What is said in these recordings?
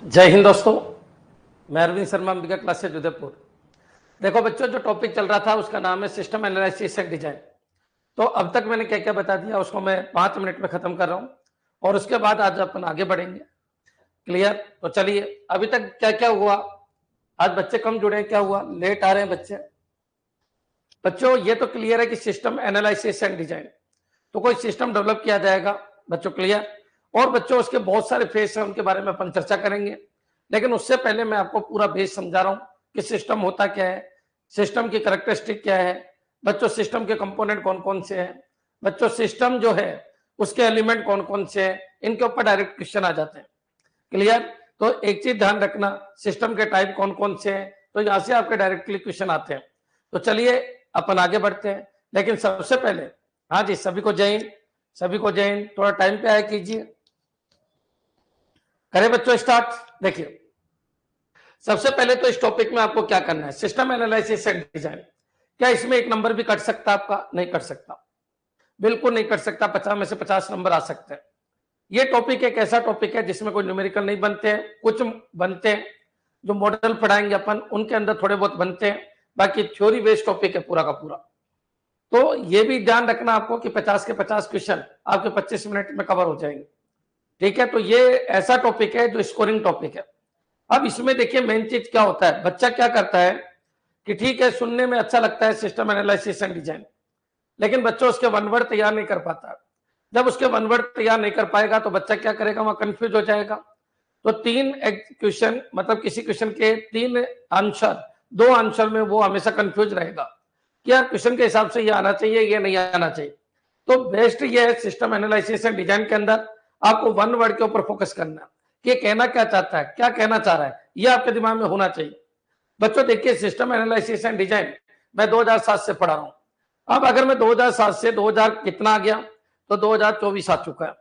जय हिंद दोस्तों, मैं अरविंद शर्मा, अंबिका क्लासेज उदयपुर। देखो बच्चों, जो टॉपिक चल रहा था उसका नाम है सिस्टम एनालिसिस एंड डिजाइन। तो अब तक मैंने क्या क्या बता दिया उसको मैं 5 मिनट में खत्म कर रहा हूं और उसके बाद आज अपन आगे बढ़ेंगे। क्लियर? तो चलिए, अभी तक क्या क्या हुआ। आज बच्चे कम जुड़े हैं, क्या हुआ, लेट आ रहे हैं बच्चे। बच्चों ये तो क्लियर है कि सिस्टम एनालिसिस एंड डिजाइन, तो कोई सिस्टम डेवलप किया जाएगा बच्चों, क्लियर। और बच्चों उसके बहुत सारे फेस हैं, उनके बारे में अपन चर्चा करेंगे। लेकिन उससे पहले मैं आपको पूरा बेस समझा रहा हूं कि सिस्टम होता क्या है, सिस्टम की कैरेक्टरिस्टिक क्या है, बच्चों सिस्टम के कंपोनेंट कौन कौन से हैं, बच्चों सिस्टम जो है उसके एलिमेंट कौन कौन से हैं, इनके ऊपर डायरेक्ट क्वेश्चन आ जाते हैं। क्लियर? तो एक चीज ध्यान रखना, सिस्टम के टाइप कौन कौन से हैं, तो यहां से आपके डायरेक्टली क्वेश्चन आते हैं। तो चलिए अपन आगे बढ़ते हैं, लेकिन सबसे पहले हाँ जी, सभी को जय हिंद, सभी को जय हिंद। थोड़ा टाइम पे आया कीजिए। करें बच्चों स्टार्ट। देखिए, सबसे पहले तो इस टॉपिक में आपको क्या करना है, सिस्टम एनालिसिस एंड डिजाइन। क्या इसमें एक नंबर भी कट सकता है आपका? नहीं कट सकता, बिल्कुल नहीं कट सकता। 50 में से 50 नंबर आ सकते हैं। ये टॉपिक एक ऐसा टॉपिक है जिसमें कोई न्यूमेरिकल नहीं बनते हैं, कुछ बनते हैं जो मॉडल पढ़ाएंगे अपन, उनके अंदर थोड़े बहुत बनते हैं, बाकी थ्योरी बेस्ड टॉपिक है पूरा का पूरा। तो ये भी ध्यान रखना आपको कि 50 के 50 क्वेश्चन आपके 25 मिनट में कवर हो जाएंगे। ठीक है? तो ये ऐसा टॉपिक है जो स्कोरिंग टॉपिक है। अब इसमें देखिए मेन चीज क्या होता है, बच्चा क्या करता है कि ठीक है सुनने में अच्छा लगता है सिस्टम एनालिसिस एंड डिजाइन, लेकिन बच्चों उसके वन वर्ड तैयार नहीं कर पाता। जब उसके वन वर्ड तैयार नहीं कर पाएगा तो बच्चा क्या करेगा, वहां कंफ्यूज हो जाएगा। तो 3 क्वेश्चन, मतलब किसी क्वेश्चन के 3 आंसर, 2 आंसर में वो हमेशा कंफ्यूज रहेगा कि यार क्वेश्चन के हिसाब से ये आना चाहिए, ये नहीं आना चाहिए। तो बेस्ट ये है सिस्टम एनालिसिस एंड डिजाइन के अंदर आपको वन वर्ड के ऊपर फोकस करना कि कहना क्या चाहता है, क्या कहना चाह रहा है, ये आपके दिमाग में होना चाहिए। बच्चों देखिए, सिस्टम एनालिसिस एंड डिजाइन मैं 2007 से पढ़ा रहा हूं। अब अगर मैं 2007 से 2000 कितना आ गया, तो 2024 आ चुका है।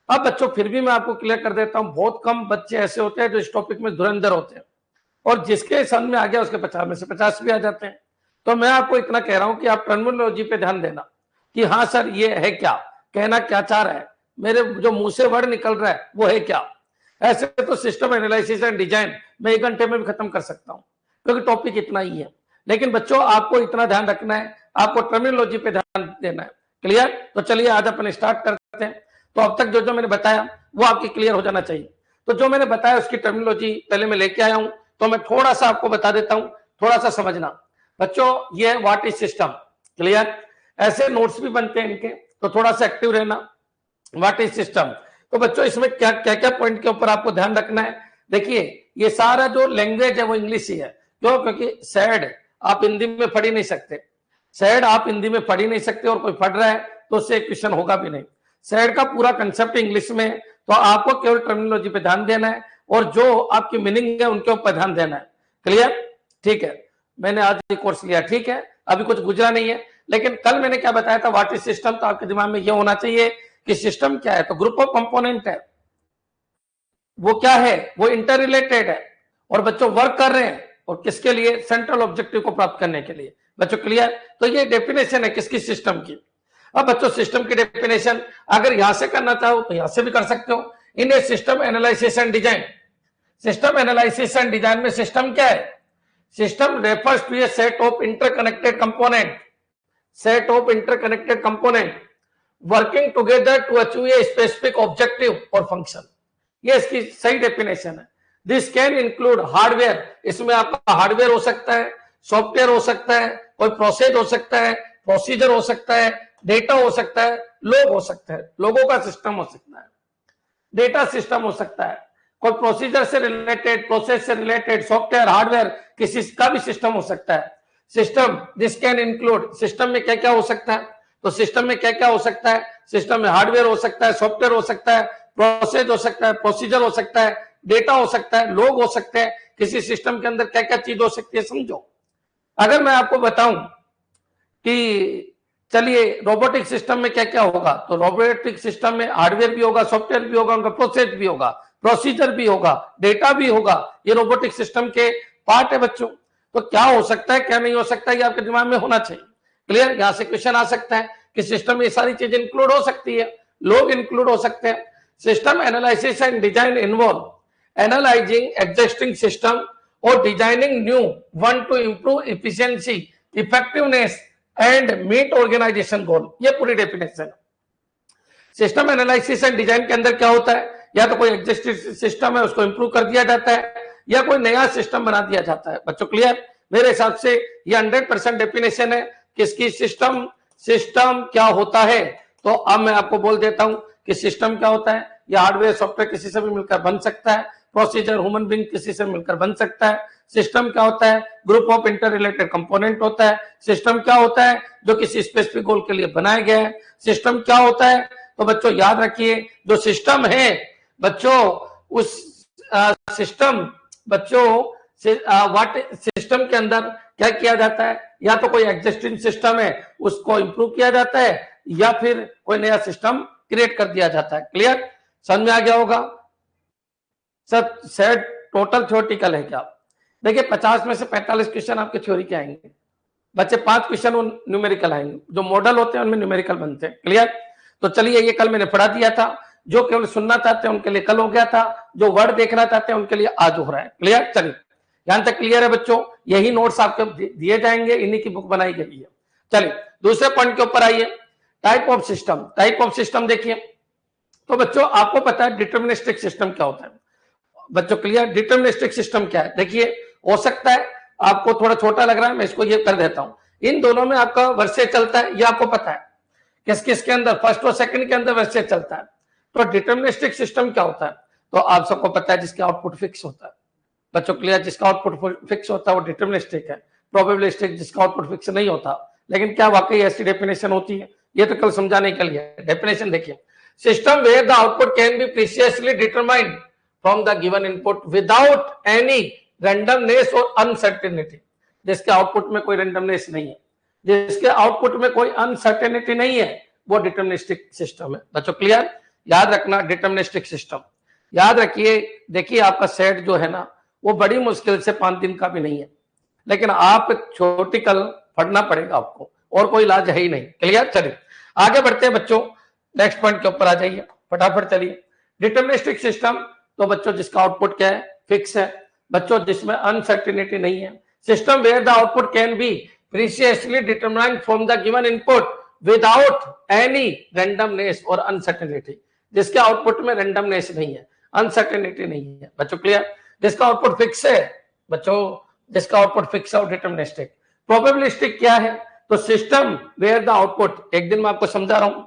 अब बच्चों फिर भी मैं आपको क्लियर कर देता हूं, बहुत कम बच्चे ऐसे होते हैं जो इस टॉपिक में धुरंधर होते हैं, और जिसके समझ में आ गया उसके 50 में से 50 भी आ जाते हैं। तो मैं आपको इतना कह रहा हूं कि आप टर्मिनोलॉजी पे ध्यान देना कि हाँ सर ये है क्या, कहना क्या चाह रहा है, मेरे जो मुंह से वर्ड निकल रहा है वो है क्या। ऐसे तो सिस्टम एनालिसिस एंड डिजाइन मैं 1 घंटे में भी खत्म कर सकता हूं, क्योंकि टॉपिक इतना ही है। लेकिन बच्चों आपको इतना ध्यान रखना है, आपको टर्मिनोलॉजी पे ध्यान देना है। क्लियर? तो चलिए आज अपन स्टार्ट करते हैं। तो अब तक जो जो मैंने बताया वो आपकी क्लियर हो जाना चाहिए। तो जो मैंने बताया उसकी टर्मिनोलॉजी पहले मैं लेके आया हूं, तो मैं थोड़ा सा आपको बता देता हूं, थोड़ा सा समझना। बच्चों ये व्हाट इज सिस्टम। क्लियर? ऐसे नोट्स भी बनते हैं इनके, तो थोड़ा सा एक्टिव रहना। व्हाट इज सिस्टम, तो बच्चों इसमें क्या क्या क्या पॉइंट के ऊपर आपको ध्यान रखना है। देखिए ये सारा जो लैंग्वेज है वो इंग्लिश ही है। क्यों? क्योंकि सैड आप हिंदी में पढ़ ही नहीं सकते, सैड आप हिंदी में पढ़ ही नहीं सकते, और कोई पढ़ रहा है तो उससे क्वेश्चन होगा भी नहीं। सैड का पूरा कंसेप्ट इंग्लिश में है, तो आपको केवल टर्मिनोलॉजी पे ध्यान देना है और जो आपकी मीनिंग है उनके ऊपर ध्यान देना है। क्लियर? ठीक है, मैंने आज ये कोर्स लिया, ठीक है, अभी कुछ गुजरा नहीं है। लेकिन कल मैंने क्या बताया था, व्हाट इज सिस्टम, तो आपके दिमाग में ये होना चाहिए कि सिस्टम क्या है, तो ग्रुप ऑफ कंपोनेंट है। वो क्या है, वो इंटर रिलेटेड है, और बच्चों वर्क कर रहे हैं और किसके लिए, सेंट्रल ऑब्जेक्टिव को प्राप्त करने के लिए। बच्चों क्लियर? तो ये डेफिनेशन है किसकी, सिस्टम की। अब बच्चों सिस्टम की डेफिनेशन अगर यहां से करना चाहो तो यहां से भी कर सकते हो। In a system analysis and design, system analysis and design में सिस्टम क्या है, system refers to a set of interconnected component, set of interconnected component working together to achieve a specific objective और फंक्शन। ये इसकी सही definition है। This can include hardware, इसमें आपका हार्डवेयर हो सकता है, सॉफ्टवेयर हो सकता है, कोई प्रोसेस हो सकता है, प्रोसीजर हो सकता है, डेटा हो सकता है, लोग हो सकता है, लोगों का सिस्टम हो सकता है, डेटा सिस्टम हो सकता है, कोई प्रोसीजर से रिलेटेड, प्रोसेस से रिलेटेड, सॉफ्टवेयर हार्डवेयर किसी का भी सिस्टम हो सकता है। System this can include, system में क्या क्या हो सकता है, तो सिस्टम में क्या क्या हो सकता है, सिस्टम में हार्डवेयर हो सकता है, सॉफ्टवेयर हो सकता है, प्रोसेस हो सकता है, प्रोसीजर हो सकता है, डेटा हो सकता है, लोग हो सकते हैं, किसी सिस्टम के अंदर क्या क्या चीज हो सकती है, समझो। अगर मैं आपको बताऊं कि चलिए रोबोटिक सिस्टम में क्या क्या होगा, तो रोबोटिक सिस्टम में हार्डवेयर भी होगा, सॉफ्टवेयर भी होगा, उनका प्रोसेस भी होगा, प्रोसीजर भी होगा, डेटा भी होगा। ये रोबोटिक सिस्टम के पार्ट है बच्चों। तो क्या हो सकता है, क्या नहीं हो सकता है, ये आपके दिमाग में होना चाहिए। क्लियर? यहां से क्वेश्चन आ सकता है कि सिस्टम में ये सारी चीजें इंक्लूड हो सकती है, लोग इंक्लूड हो सकते हैं। System analysis and design involve analysing existing system और designing new one to improve efficiency, effectiveness and meet organisation goal. ये पूरी डेफिनेशन है। सिस्टम एनालिसिस एंड डिजाइन के अंदर क्या होता है, या तो कोई एग्जिस्टिंग सिस्टम है उसको इंप्रूव कर दिया जाता है, या कोई नया सिस्टम बना दिया जाता है। बच्चों क्लियर? मेरे हिसाब से ये 100% डेफिनेशन है किसकी। सिस्टम। सिस्टम क्या होता है, तो अब मैं आपको बोल देता हूं कि सिस्टम क्या होता है। ये हार्डवेयर सॉफ्टवेयर किसी से भी मिलकर बन सकता है, प्रोसीजर ह्यूमन बीइंग किसी से मिलकर बन सकता है। सिस्टम क्या होता है, group of inter related component होता है। सिस्टम क्या होता है, जो किसी स्पेसिफिक गोल के लिए बनाया गया है। सिस्टम क्या होता है, तो बच्चों याद रखिए जो सिस्टम है बच्चों, उस सिस्टम बच्चों व्हाट सिस्टम के अंदर क्या किया जाता है, या तो कोई एग्जिस्टिंग सिस्टम है उसको इंप्रूव किया जाता है, या फिर कोई नया सिस्टम क्रिएट कर दिया जाता है। क्लियर? समझ में आ गया होगा सर। सेट टोटल थ्योरेटिकल है क्या? देखिए 50 में से 45 क्वेश्चन आपके थ्योरी के आएंगे बच्चे, 5 क्वेश्चन न्यूमेरिकल आएंगे। जो मॉडल होते हैं उनमें न्यूमेरिकल बनते हैं। क्लियर? तो चलिए ये कल मैंने पढ़ा दिया था। जो केवल सुनना चाहते हैं उनके लिए कल हो गया था, जो वर्ड देखना चाहते हैं उनके लिए आज हो रहा है। क्लियर? चलिए यहां तक क्लियर है बच्चों? यही नोट्स आपको दिए जाएंगे, इन्हीं की बुक बनाई गई है। चलिए दूसरे पॉइंट के ऊपर आइए, type of system. Type of system देखिए, तो बच्चों आपको पता है डिटर्मिनिस्टिक सिस्टम क्या होता है। बच्चों क्लियर? डिटर्मिनिस्टिक सिस्टम क्या है? देखिए हो सकता है आपको थोड़ा छोटा लग रहा है, मैं इसको ये कर देता हूं। इन दोनों में आपका वर्षे चलता है, ये आपको पता है। किस किस के अंदर, फर्स्ट और सेकंड के अंदर वर्षे चलता है। तो डिटर्मिनिस्टिक सिस्टम क्या होता है, तो आप सबको पता है जिसका आउटपुट फिक्स होता है। बच्चों क्लियर? जिसका आउटपुट फिक्स होता है वो डिटर्मिनिस्टिक है। प्रोबेबिलिस्टिक जिसका आउटपुट फिक्स नहीं होता। लेकिन क्या वाकई ऐसी डेफिनेशन होती है? ये तो कल समझाने के लिए डेफिनेशन देखिए। System where the output can be precisely determined from the given input without any randomness और अनसर्टेनिटी। जिसके आउटपुट में कोई रैंडमनेस नहीं है, जिसके आउटपुट में कोई अनसर्टेनिटी नहीं है, वो डिटर्मिनिस्टिक सिस्टम है। बच्चों क्लियर? याद रखना डिटर्मिनिस्टिक सिस्टम। याद रखिए, देखिए आपका सेट जो है ना वो बड़ी मुश्किल से 5 दिन का भी नहीं है, लेकिन आप थ्योरेटिकल पढ़ना पड़ेगा आपको, और कोई इलाज है ही नहीं। क्लियर? चलिए आगे बढ़ते हैं बच्चों, नेक्स्ट पॉइंट के ऊपर आ जाइए फटाफट। चलिए डिटर्मिनिस्टिक सिस्टम, तो बच्चों जिसका आउटपुट क्या है, फिक्स है। बच्चों जिसमें अनसर्टेनिटी नहीं है। System where the output can be precisely determined from the given input without any randomness और अनसर्टेनिटी। जिसके आउटपुट में रैंडमनेस नहीं है, अनसर्टेनिटी नहीं है। बच्चों क्लियर? जिसका आउटपुट फिक्स है बच्चों, जिसका आउटपुट फिक्स है डिटर्मिनिस्टिक। प्रोबेबिलिस्टिक क्या है, तो सिस्टम वेयर द आउटपुट, एक दिन मैं आपको समझा रहा हूं,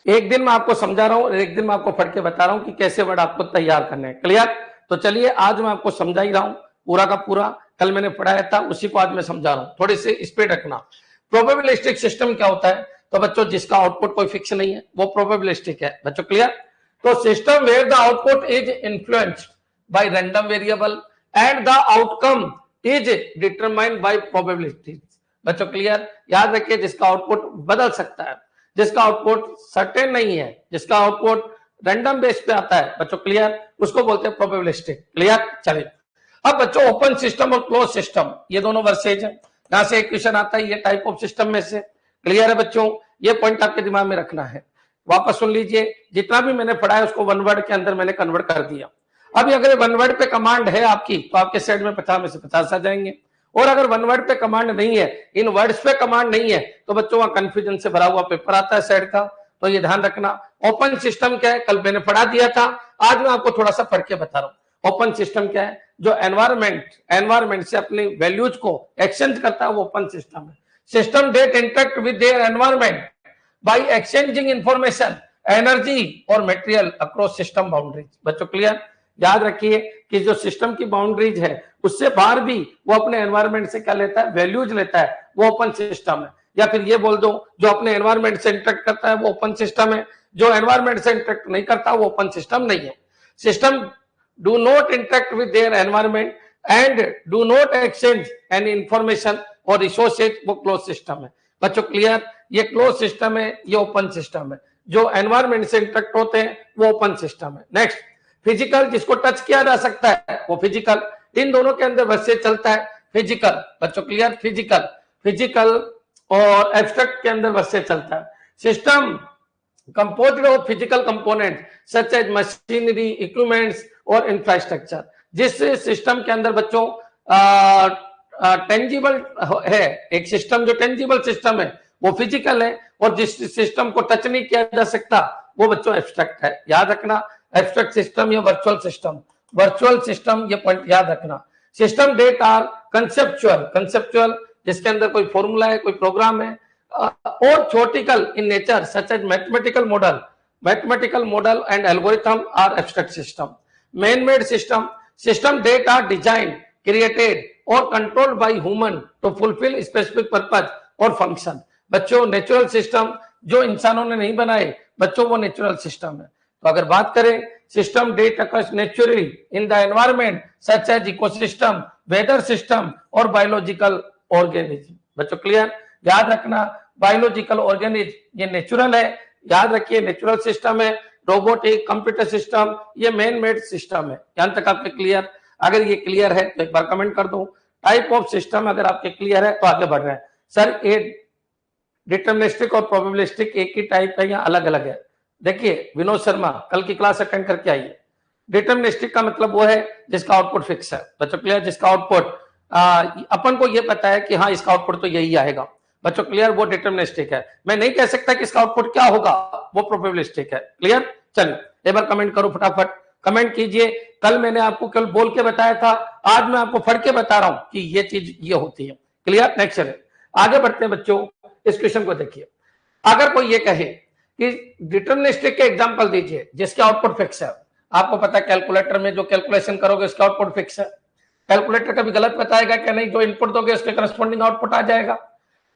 एक दिन मैं आपको समझा रहा हूं और एक दिन मैं आपको पढ़ के बता रहा हूं कि कैसे वर्ड आपको तैयार करने हैं। क्लियर? तो चलिए आज मैं आपको समझा ही रहा हूं पूरा का पूरा, कल मैंने पढ़ाया था उसी को आज मैं समझा रहा हूं, थोड़ी सी स्पीड रखना। प्रोबेबिलिस्टिक सिस्टम क्या होता है, तो बच्चों जिसका आउटपुट कोई फिक्स नहीं है वो प्रोबेबिलिस्टिक है। बच्चों क्लियर? तो system where the output is influenced by random variable and the outcome is determined by probability. बच्चों क्लियर? याद रखिए जिसका आउटपुट बदल सकता है, जिसका आउटपुट सर्टेन नहीं है, जिसका आउटपुट रैंडम बेस पे आता है, बच्चों क्लियर, उसको बोलते हैं प्रोबेबिलिस्टिक। क्लियर? चलिए अब बच्चों ओपन सिस्टम और क्लोज सिस्टम ये दोनों वर्सेज है, यहां से एक क्वेश्चन आता है ये टाइप ऑफ सिस्टम में से। क्लियर है बच्चों? ये पॉइंट आपके दिमाग में रखना है। वापस सुन लीजिए, जितना भी मैंने पढ़ा है उसको वन वर्ड के अंदर मैंने कन्वर्ट कर दिया। अभी अगर वन वर्ड पे कमांड है आपकी तो आपके सेट में 50 में से 50 आ जाएंगे, और अगर वन वर्ड पे कमांड नहीं है, इन वर्ड्स पे कमांड नहीं है, तो बच्चों वहां कंफ्यूजन से भरा हुआ पेपर आता है सेट का। तो ये ध्यान रखना। ओपन सिस्टम क्या है, कल मैंने पढ़ा दिया था, आज मैं आपको थोड़ा सा पढ़ के बता रहा हूं। ओपन सिस्टम क्या है, जो एनवायरमेंट से अपनी वैल्यूज को एक्सचेंज करता है वो ओपन सिस्टम है। System that interact with their environment by exchanging information, energy और मटेरियल अक्रॉस सिस्टम बाउंड्रीज। बच्चों क्लियर? याद रखिए कि जो सिस्टम की बाउंड्रीज है उससे बाहर भी वो अपने एनवायरमेंट से क्या लेता है, वैल्यूज लेता है, वो ओपन सिस्टम है। या फिर ये बोल दो जो अपने एनवायरमेंट से इंटरेक्ट करता है वो ओपन सिस्टम है, जो एनवायरमेंट से इंटरेक्ट नहीं करता वो ओपन सिस्टम नहीं है। System do not interact with their environment and do not exchange any information और रिसोर्सेज, वो क्लोज सिस्टम है। बच्चों क्लियर? ये क्लोज सिस्टम है, ये ओपन सिस्टम है। जो एनवायरमेंट से इंटरेक्ट होते हैं वो ओपन सिस्टम है। नेक्स्ट फिजिकल, जिसको टच किया जा सकता है वो फिजिकल। इन दोनों के अंदर वर्सेज चलता है फिजिकल। बच्चों क्लियर? फिजिकल और एब्स्ट्रैक्ट के अंदर वर्सेज चलता है। System composed of physical components such as machinery, equipments और infrastructure। जिस सिस्टम के अंदर बच्चों टेंजिबल है, एक सिस्टम जो टेंजिबल सिस्टम है वो फिजिकल है, और जिस सिस्टम को टच नहीं किया जा सकता वो बच्चों एब्स्ट्रैक्ट है। याद रखना, एब्स्ट्रैक्ट सिस्टम या वर्चुअल सिस्टम, वर्चुअल सिस्टम, ये पॉइंट याद रखना। System that are conceptual, conceptual जिसके अंदर कोई फॉर्मूला है, कोई प्रोग्राम है, और theoretical in nature such as mathematical model, mathematical model and algorithm are abstract system. Man made system, system that are design, created और controlled by human to fulfil specific purpose और function. बच्चों natural system जो इंसानों ने नहीं बनाए बच्चों, वो नेचुरल सिस्टम है। तो अगर बात करें system that occurs naturally in the environment such as ecosystem, weather system और बायोलॉजिकल ऑर्गेनिज्म। बच्चों क्लियर, याद रखना बायोलॉजिकल ऑर्गेनिज्म ये नेचुरल है, याद रखिए नेचुरल सिस्टम है। रोबोटिक, कंप्यूटर सिस्टम ये मैन मेड सिस्टम है। यहां तक आपके क्लियर? अगर ये क्लियर है तो एक बार कमेंट कर दो। टाइप ऑफ सिस्टम अगर आपके क्लियर है तो आगे बढ़ रहे हैं। सर ये डिटरमिनिस्टिक और प्रोबेबिलिस्टिक एक ही टाइप है या अलग अलग है? देखिए विनोद शर्मा कल की क्लास अटेंड करके आइए। डिटरमिनिस्टिक का मतलब वो है जिसका आउटपुट फिक्स है। बच्चों क्लियर, जिसका आउटपुट अपन को ये पता है कि हाँ इसका आउटपुट तो यही आएगा। बच्चों क्लियर, वो डिटरमिनिस्टिक है। मैं नहीं कह सकता कि इसका आउटपुट क्या होगा, वो प्रोबेबिलिस्टिक है। क्लियर? चलिए एक बार कमेंट करो, फटाफट कमेंट कीजिए। कल मैंने आपको कल बोल के बताया था, आज मैं आपको फट के बता रहा हूं कि ये चीज ये होती है। क्लियर? नेक्स्ट चले आगे बढ़ते हैं बच्चों। इस क्वेश्चन को देखिए, अगर कोई ये कहे कि डिटरमिनिस्टिक के एग्जांपल दीजिए जिसके आउटपुट फिक्स है। आपको पता है कैलकुलेटर में जो कैलकुलेशन करोगे उसका आउटपुट फिक्स है। कैलकुलेटर कभी गलत बताएगा क्या? नहीं, जो इनपुट दोगे उसके करस्पॉन्डिंग आउटपुट आ जाएगा।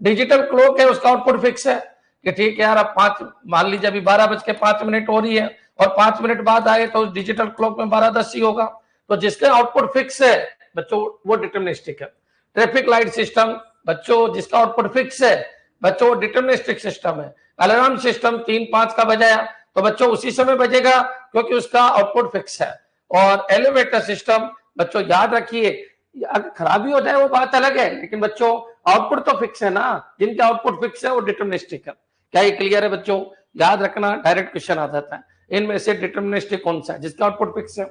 डिजिटल क्लॉक है, उसका आउटपुट फिक्स है कि ठीक है यार अब 5 मान लीजिए अभी 12:05 हो रही है और 5 मिनट बाद आए तो डिजिटल क्लॉक में 12:10 ही होगा। तो जिसका आउटपुट फिक्स है बच्चों वो डिटरमिनिस्टिक है। ट्रैफिक लाइट सिस्टम बच्चों जिसका आउटपुट फिक्स है बच्चों डिटरमिनिस्टिक सिस्टम है। अलार्म सिस्टम 3-5 का बजाया तो बच्चों उसी समय बजेगा क्योंकि उसका आउटपुट फिक्स है। और एलिवेटर सिस्टम बच्चों याद रखिए, अगर खराबी हो जाए वो बात अलग है, लेकिन बच्चों आउटपुट तो फिक्स है ना। जिनका आउटपुट फिक्स है वो डिटरमिनिस्टिक है। क्या ये क्लियर है बच्चों? याद रखना, डायरेक्ट क्वेश्चन आ जाता है। इनमें से डिटरमिनिस्टिक कौन सा है? जिसका आउटपुट फिक्स है।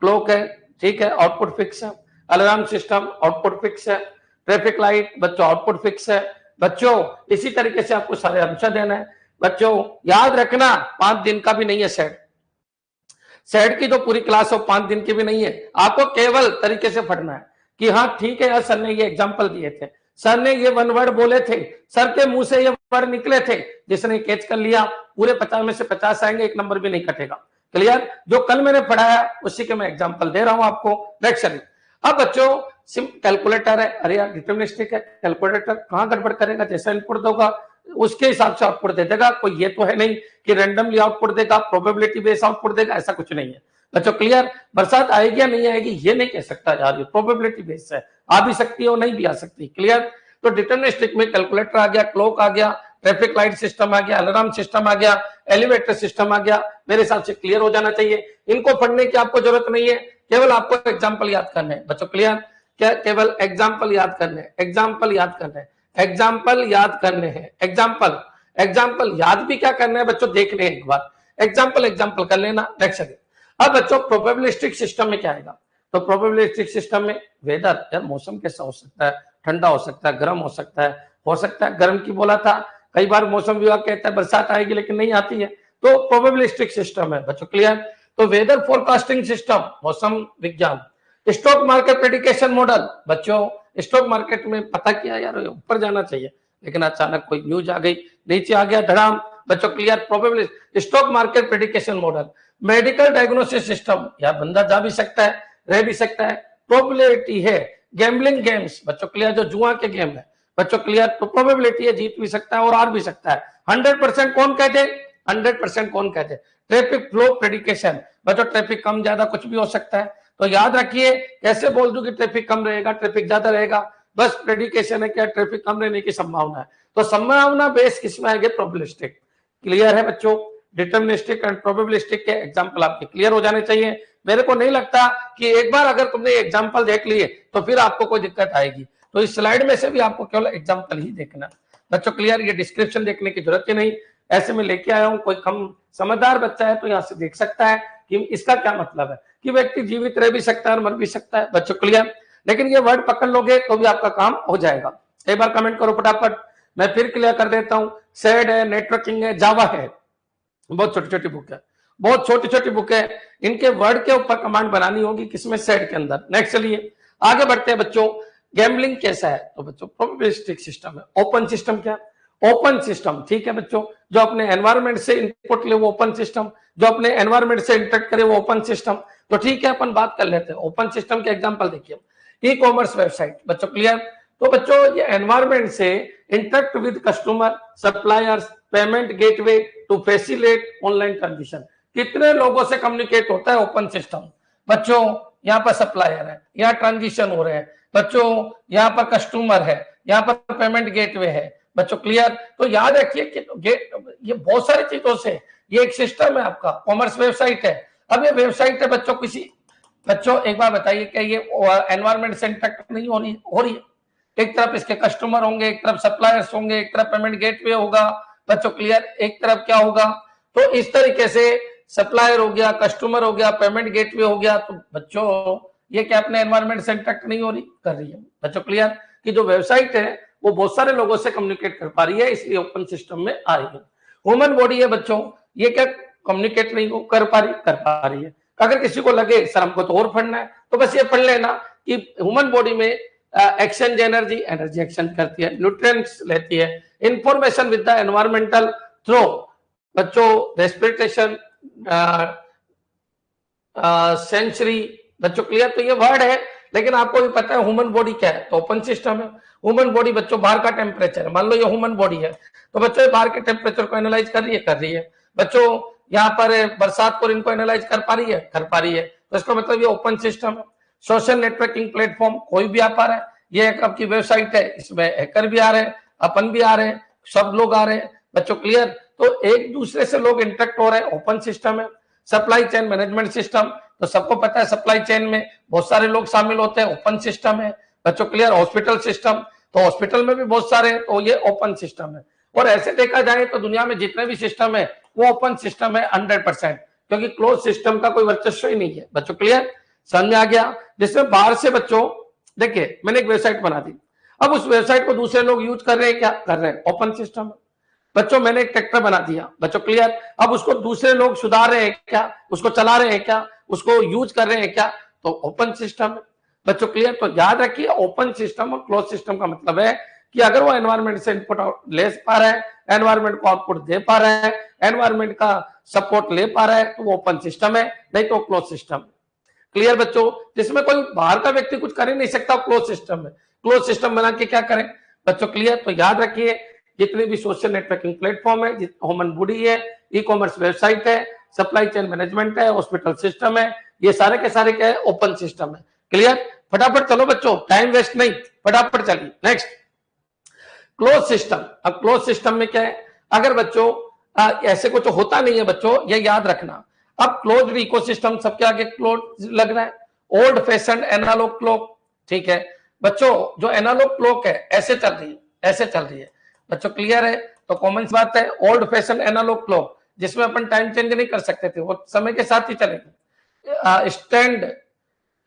क्लॉक है, ठीक है, आउटपुट फिक्स है। अलार्म सिस्टम आउटपुट फिक्स है। ट्रैफिक लाइट बच्चों आउटपुट फिक्स है। बच्चों इसी तरीके से आपको सारे आंसर देना है। बच्चों याद रखना 5 दिन का भी नहीं है सेट, सेट की जो पूरी क्लास हो 5 दिन की भी नहीं है। आपको केवल तरीके से पढ़ना है कि हाँ ठीक है यार सर ने ये एग्जांपल दिए थे, सर ने ये 1 वर्ड बोले थे, सर के मुंह से ये वर्ड निकले थे, जिसने कैच कर लिया पूरे 50 में से 50 आएंगे, एक नंबर भी नहीं कटेगा। क्लियर? जो कल मैंने पढ़ाया उसी के मैं एग्जांपल दे रहा हूं आपको। नेक्स्ट चलिए। अब बच्चों कैलकुलेटर है, अरे यार डिटरमिनिस्टिक है, कैलकुलेटर कहां गड़बड़ करेगा? जैसा इनपुट दोगा उसके हिसाब से आउटपुट दे देगा। कोई ये तो है नहीं कि रैंडमली आउटपुट देगा, प्रोबेबिलिटी बेस्ड आउटपुट देगा, ऐसा कुछ नहीं है बच्चों। क्लियर? बरसात आएगी या नहीं आएगी ये नहीं कह सकता यार, ये प्रोबेबिलिटी बेस्ड है, आ भी सकती है और नहीं भी आ सकती। क्लियर? तो डिटरमिनिस्टिक में कैलकुलेटर आ गया, क्लॉक आ गया, ट्रैफिक लाइट सिस्टम आ गया, अलार्म सिस्टम आ गया, एलिवेटर सिस्टम आ गया। मेरे हिसाब से क्लियर हो जाना चाहिए। इनको पढ़ने की आपको जरूरत नहीं है, केवल आपको एग्जाम्पल याद करने हैं बच्चों। क्लियर? क्या? केवल एग्जाम्पल याद करने हैं, एग्जाम्पल याद करने हैं, एग्जाम्पल याद करने हैं, एग्जाम्पल एग्जाम्पल याद भी क्या करना है बच्चों, देख लें एक बार, एग्जाम्पल एग्जाम्पल कर लेना। नेक्स्ट चलिए। अब बच्चों प्रोबेबिलिस्टिक सिस्टम में क्या आएगा? तो प्रोबेबिलिस्टिक सिस्टम में वेदर, यार मौसम कैसा हो सकता है? ठंडा हो सकता है, गर्म हो सकता है गर्म की बोला था। कई बार मौसम विभाग कहता है बरसात आएगी लेकिन नहीं आती है, तो प्रोबेबिलिस्टिक सिस्टम है बच्चों। क्लियर? तो वेदर फोरकास्टिंग सिस्टम मौसम विज्ञान। स्टॉक मार्केट प्रेडिक्शन मॉडल बच्चों, स्टॉक मार्केट में पता किया यार ऊपर जाना चाहिए लेकिन अचानक कोई न्यूज आ गई, नीचे आ गया धड़ाम बच्चों। Clear? Probability stock market prediction model. Medical diagnosis system, यार बंदा जा भी सकता है, रह भी सकता है, प्रोबेबिलिटी है। गैम्बलिंग गेम्स बच्चों क्लियर, जो जुआ के गेम है बच्चों क्लियर, तो प्रोबेबिलिटी है जीत भी सकता है और हार भी सकता है। 100% कौन कहते? 100% कौन कहते? ट्रैफिक फ्लो प्रेडिक्शन बच्चों, ट्रैफिक कम ज्यादा कुछ भी हो सकता है। तो याद रखिए, कैसे बोल दूं कि ट्रैफिक कम रहेगा, ट्रैफिक ज्यादा रहेगा? बस प्रेडिकेशन है क्या ट्रैफिक कम रहने की संभावना है, तो संभावना बेस किसमें आएंगे? प्रोबेबिलिस्टिक। क्लियर है बच्चों? डिटरमिनिस्टिक एंड प्रोबेबिलिस्टिक के एग्जांपल आपके क्लियर हो जाने चाहिए। मेरे को नहीं लगता कि एक बार अगर तुमने एग्जांपल देख लिए तो फिर आपको कोई दिक्कत आएगी। तो इस स्लाइड में से भी आपको केवल एग्जांपल ही देखना बच्चों। क्लियर? ये डिस्क्रिप्शन देखने की जरूरत ही नहीं, ऐसे में लेके आया हूं, कोई कम समझदार बच्चा है तो यहाँ से देख सकता है कि इसका क्या मतलब है कि व्यक्ति जीवित रह भी सकता है और मर भी सकता है। बच्चों क्लियर, लेकिन ये वर्ड पकड़ लोगे तो भी आपका काम हो जाएगा। एक बार कमेंट करो फटाफट, मैं फिर क्लियर कर देता हूं। सेड है, नेटवर्किंग है, जावा है, बहुत छोटी छोटी बुक है, बहुत छोटी छोटी बुक है, इनके वर्ड के ऊपर कमांड बनानी होगी किसमें, सेड के अंदर। नेक्स्ट चलिए आगे बढ़ते हैं बच्चों। गैम्बलिंग कैसा है, तो बच्चों प्रोबेबिलिस्टिक सिस्टम है। ओपन सिस्टम क्या, ओपन सिस्टम, ठीक है बच्चों, जो अपने एनवायरमेंट से इनपुट ले वो ओपन सिस्टम, जो अपने एनवायरमेंट से इंटरेक्ट करे वो ओपन सिस्टम। तो ठीक है, अपन बात कर लेते हैं ओपन सिस्टम के एग्जांपल। देखिए ई कॉमर्स वेबसाइट, बच्चों क्लियर, तो बच्चों ये एनवायरमेंट से interact with customer, suppliers, payment gateway to facilitate online transaction. कितने लोगों से कम्युनिकेट होता है ओपन सिस्टम। बच्चों यहाँ पर सप्लायर है, यहाँ ट्रांजिशन हो रहे हैं, बच्चों यहाँ पर कस्टमर है, यहाँ पर पेमेंट गेटवे है। बच्चों क्लियर, तो याद रखिए कि ये बहुत सारी चीजों से ये एक सिस्टम है आपका, कॉमर्स वेबसाइट है। अब ये वेबसाइट है बच्चों किसी, बच्चों एक बार बताइए क्या ये एनवायरमेंट से इंटरेक्ट नहीं हो रही है। एक तरफ इसके कस्टमर होंगे, एक तरफ सप्लायर्स होंगे, एक तरफ पेमेंट गेटवे होगा। बच्चों क्लियर, एक तरफ क्या होगा, तो इस तरीके से सप्लायर हो गया, कस्टमर हो गया, पेमेंट गेटवे हो गया। तो बच्चों ये क्या अपने एनवायरमेंट से इंटरेक्ट नहीं हो रही, कर रही है। बच्चों क्लियर कि जो वेबसाइट है वो बहुत सारे लोगों से कम्युनिकेट कर पा रही है, इसलिए ओपन सिस्टम में आ रही है। ह्यूमन बॉडी है बच्चों, ये क्या कम्युनिकेट नहीं कर पा रही, कर पा रही है। अगर किसी को लगे सर हमको तो और पढ़ना है, तो बस ये पढ़ लेना कि ह्यूमन बॉडी में एक्सचेंज एनर्जी, एनर्जी एक्सचेंज करती है, न्यूट्रिएंट्स लेती है, information with the environmental through. बच्चों रेस्पिरेशन, सेंचुरी। बच्चों क्लियर, तो ये वर्ड है, लेकिन आपको भी पता है ह्यूमन बॉडी क्या है, तो ओपन सिस्टम है। ह्यूमन बॉडी बच्चों बाहर का टेम्परेचर, मान लो ये ह्यूमन बॉडी है, तो बच्चों बाहर के टेम्परेचर को एनालाइज कर रही है। बच्चों यहाँ पर बरसात को इनको एनालाइज कर पा रही है, कर पा रही है, तो इसका मतलब ये ओपन सिस्टम है। सोशल नेटवर्किंग प्लेटफॉर्म, कोई भी आ पा रहा है, ये एक आपकी वेबसाइट है, इसमें हैकर भी आ रहे हैं, अपन भी आ रहे हैं, सब लोग आ रहे हैं। बच्चों क्लियर, तो एक दूसरे से लोग इंटरेक्ट हो रहे हैं, ओपन सिस्टम है। सप्लाई चेन मैनेजमेंट सिस्टम, तो सबको पता है सप्लाई चेन में बहुत सारे लोग शामिल होते हैं, ओपन सिस्टम है। बच्चों क्लियर, हॉस्पिटल सिस्टम, तो हॉस्पिटल में भी बहुत सारे हैं, तो ये ओपन सिस्टम है। और ऐसे देखा जाए तो दुनिया में जितने भी सिस्टम है वो ओपन सिस्टम है 100%, क्योंकि क्लोज सिस्टम का कोई वर्चस्व ही नहीं है। बच्चों क्लियर, समझ में आ गया। जिसमें बाहर से बच्चों देखिए मैंने एक वेबसाइट बना दी, अब उस वेबसाइट को दूसरे लोग यूज कर रहे हैं, क्या कर रहे हैं, ओपन सिस्टम। बच्चों मैंने एक ट्रैक्टर बना दिया, बच्चों क्लियर, अब उसको दूसरे लोग सुधार रहे हैं क्या, उसको चला रहे हैं क्या, उसको यूज कर रहे हैं क्या, तो ओपन सिस्टम है। बच्चों क्लियर, तो याद रखिए ओपन सिस्टम और क्लोज सिस्टम का मतलब है कि अगर वो एनवायरमेंट से इनपुट ले पा रहा है, एनवायरमेंट को आउटपुट दे पा रहा है, एनवायरमेंट का सपोर्ट ले पा रहा है, तो वो ओपन सिस्टम है, नहीं तो क्लोज सिस्टम। क्लियर बच्चों, जिसमें कोई बाहर का व्यक्ति कुछ कर ही नहीं सकता, क्लोज सिस्टम है। क्लोज सिस्टम बना के क्या करें बच्चों क्लियर, तो याद रखिए जितने भी सोशल नेटवर्किंग प्लेटफॉर्म है, ह्यूमन बॉडी है, ई कॉमर्स वेबसाइट है, सप्लाई चेन मैनेजमेंट है, हॉस्पिटल सिस्टम है, ये सारे के सारे क्या है, ओपन सिस्टम है। क्लियर, फटाफट चलो बच्चों, टाइम वेस्ट नहीं, फटाफट चलिए नेक्स्ट। क्लोज सिस्टम, अब क्लोज सिस्टम में क्या है, अगर बच्चों ऐसे कुछ होता नहीं है बच्चों, ये याद रखना। अब क्लोज्ड इकोसिस्टम सबके आगे क्लोज लग रहा है। ओल्ड फैशन एनालॉग क्लॉक, ठीक है बच्चों, जो एनालॉग क्लॉक है ऐसे चल रही है, ऐसे चल रही है। बच्चों क्लियर है, तो कॉमन बात है, ओल्ड फैशन एनालॉग क्लॉक जिसमें अपन टाइम चेंज नहीं कर सकते थे, वो समय के साथ ही चलेगी।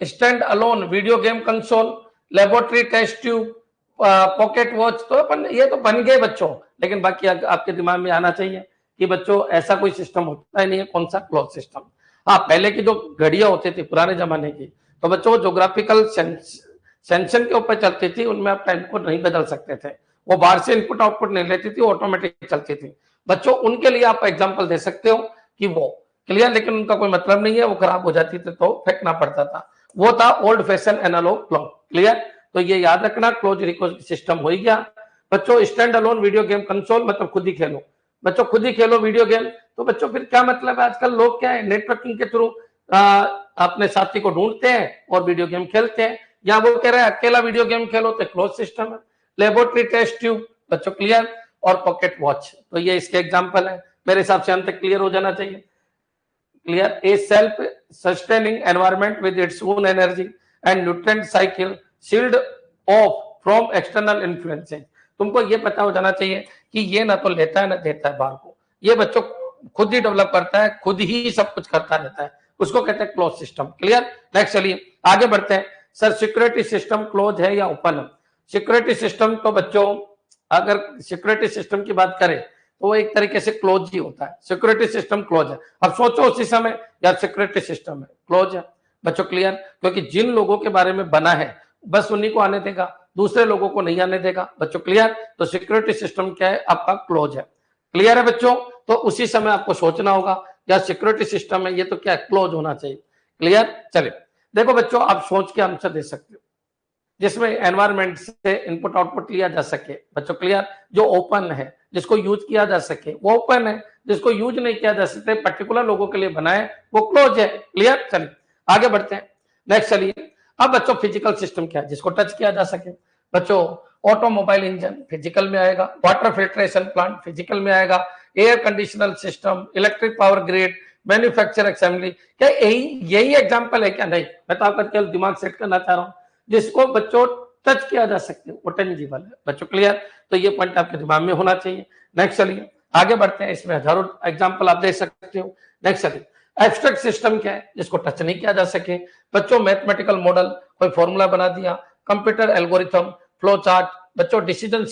Stand alone video game console, laboratory test tube, pocket watch, तो अपन ये तो बन गए बच्चों, लेकिन बाकी आपके दिमाग में आना चाहिए कि बच्चों ऐसा कोई सिस्टम होता ही नहीं है। कौन सा, क्लोज सिस्टम। हाँ, पहले की जो घड़ियां होती थी पुराने जमाने की, तो बच्चों जोग्राफिकल सेंशन के ऊपर चलती थी, उनमें आप टाइम को नहीं बदल सकते थे, वो बाहर से इनपुट आउटपुट नहीं लेती थी, ऑटोमेटिक चलती थी। बच्चों उनके लिए आप एग्जांपल दे सकते हो कि वो क्लियर, लेकिन उनका कोई मतलब नहीं है, वो खराब हो जाती थी तो फेंकना पड़ता था, वो था old fashion analog clock. Clear, तो ये याद रखना, क्लोज सिस्टम हो गया। बच्चों stand alone video game console, मतलब खुद ही खेलो बच्चों, खुद ही खेलो वीडियो गेम। तो बच्चों फिर क्या मतलब है, आजकल लोग क्या है, नेटवर्किंग के थ्रू अपने साथी को ढूंढते हैं और वीडियो गेम खेलते हैं, या वो कह रहे हैं अकेला वीडियो गेम खेलो, तो क्लोज सिस्टम है। लेबोरेटरी टेस्ट ट्यूब, बच्चों क्लियर, और पॉकेट वॉच, तो ये इसके एग्जांपल है। मेरे हिसाब से अंत तक क्लियर हो जाना चाहिए। Clear, A self sustaining environment with its own energy and nutrient cycle, shield of from external influences. तुमको ये पता हो जाना चाहिए कि ये ना तो लेता है ना देता है बाहर को, ये बच्चों खुद ही डेवलप करता है, खुद ही सब कुछ करता रहता है, उसको कहते हैं क्लोज सिस्टम। क्लियर? नेक्स्ट चलिए आगे बढ़ते हैं। सर सिक्योरिटी सिस्टम क्लोज है या ओपन है? सिक्योरिटी सिस्टम तो बच्चों अगर सिक्योरिटी सिस्टम की बात करें तो वो एक तरीके से क्लोज ही होता है। सिक्योरिटी सिस्टम क्लोज है। अब सोचो उसी समय यार सिक्योरिटी सिस्टम है, क्लोज है बच्चों। क्लियर? क्योंकि जिन लोगों के बारे में बना है बस उन्हीं को आने देगा, दूसरे लोगों को नहीं आने देगा बच्चों। क्लियर? तो सिक्योरिटी सिस्टम क्या है? आपका क्लोज है। क्लियर है बच्चों? तो उसी समय आपको सोचना होगा यार सिक्योरिटी सिस्टम है ये तो क्या क्लोज होना चाहिए। क्लियर? चलिए देखो बच्चों आप सोच के आंसर दे सकते हो जिसमें एनवायरनमेंट से इनपुट आउटपुट लिया जा सके बच्चों। क्लियर? जो ओपन है जिसको यूज किया जा सके वो ओपन है, जिसको यूज नहीं किया जा सकते पर्टिकुलर लोगों के लिए बनाए वो क्लोज है। क्लियर? चलिए आगे बढ़ते हैं। नेक्स्ट चलिए अब बच्चों फिजिकल सिस्टम क्या है? जिसको टच किया जा सके बच्चों। ऑटोमोबाइल इंजन फिजिकल में आएगा, वाटर फिल्ट्रेशन प्लांट फिजिकल में आएगा, air conditioner system, electric power grid, manufacture assembly. क्या यही एग्जांपल है क्या? नहीं, मैं तो आपका केवल दिमाग सेट करना चाह रहा हूं। जिसको बच्चों टच किया जा सकते वो टेंजिबल है बच्चों। क्लियर? तो ये पॉइंट आपके दिमाग में होना चाहिए। नेक्स्ट चलिए आगे बढ़ते हैं। इसमें हजारों एग्जांपल आप दे सकते हो। नेक्स्ट चलिए एब्स्ट्रैक्ट सिस्टम क्या है? जिसको टच नहीं किया जा सके बच्चों। मैथमेटिकल मॉडल, कोई फॉर्मूला बना दिया, कंप्यूटर एल्गोरिथम, फ्लो चार्ट बच्चों, decision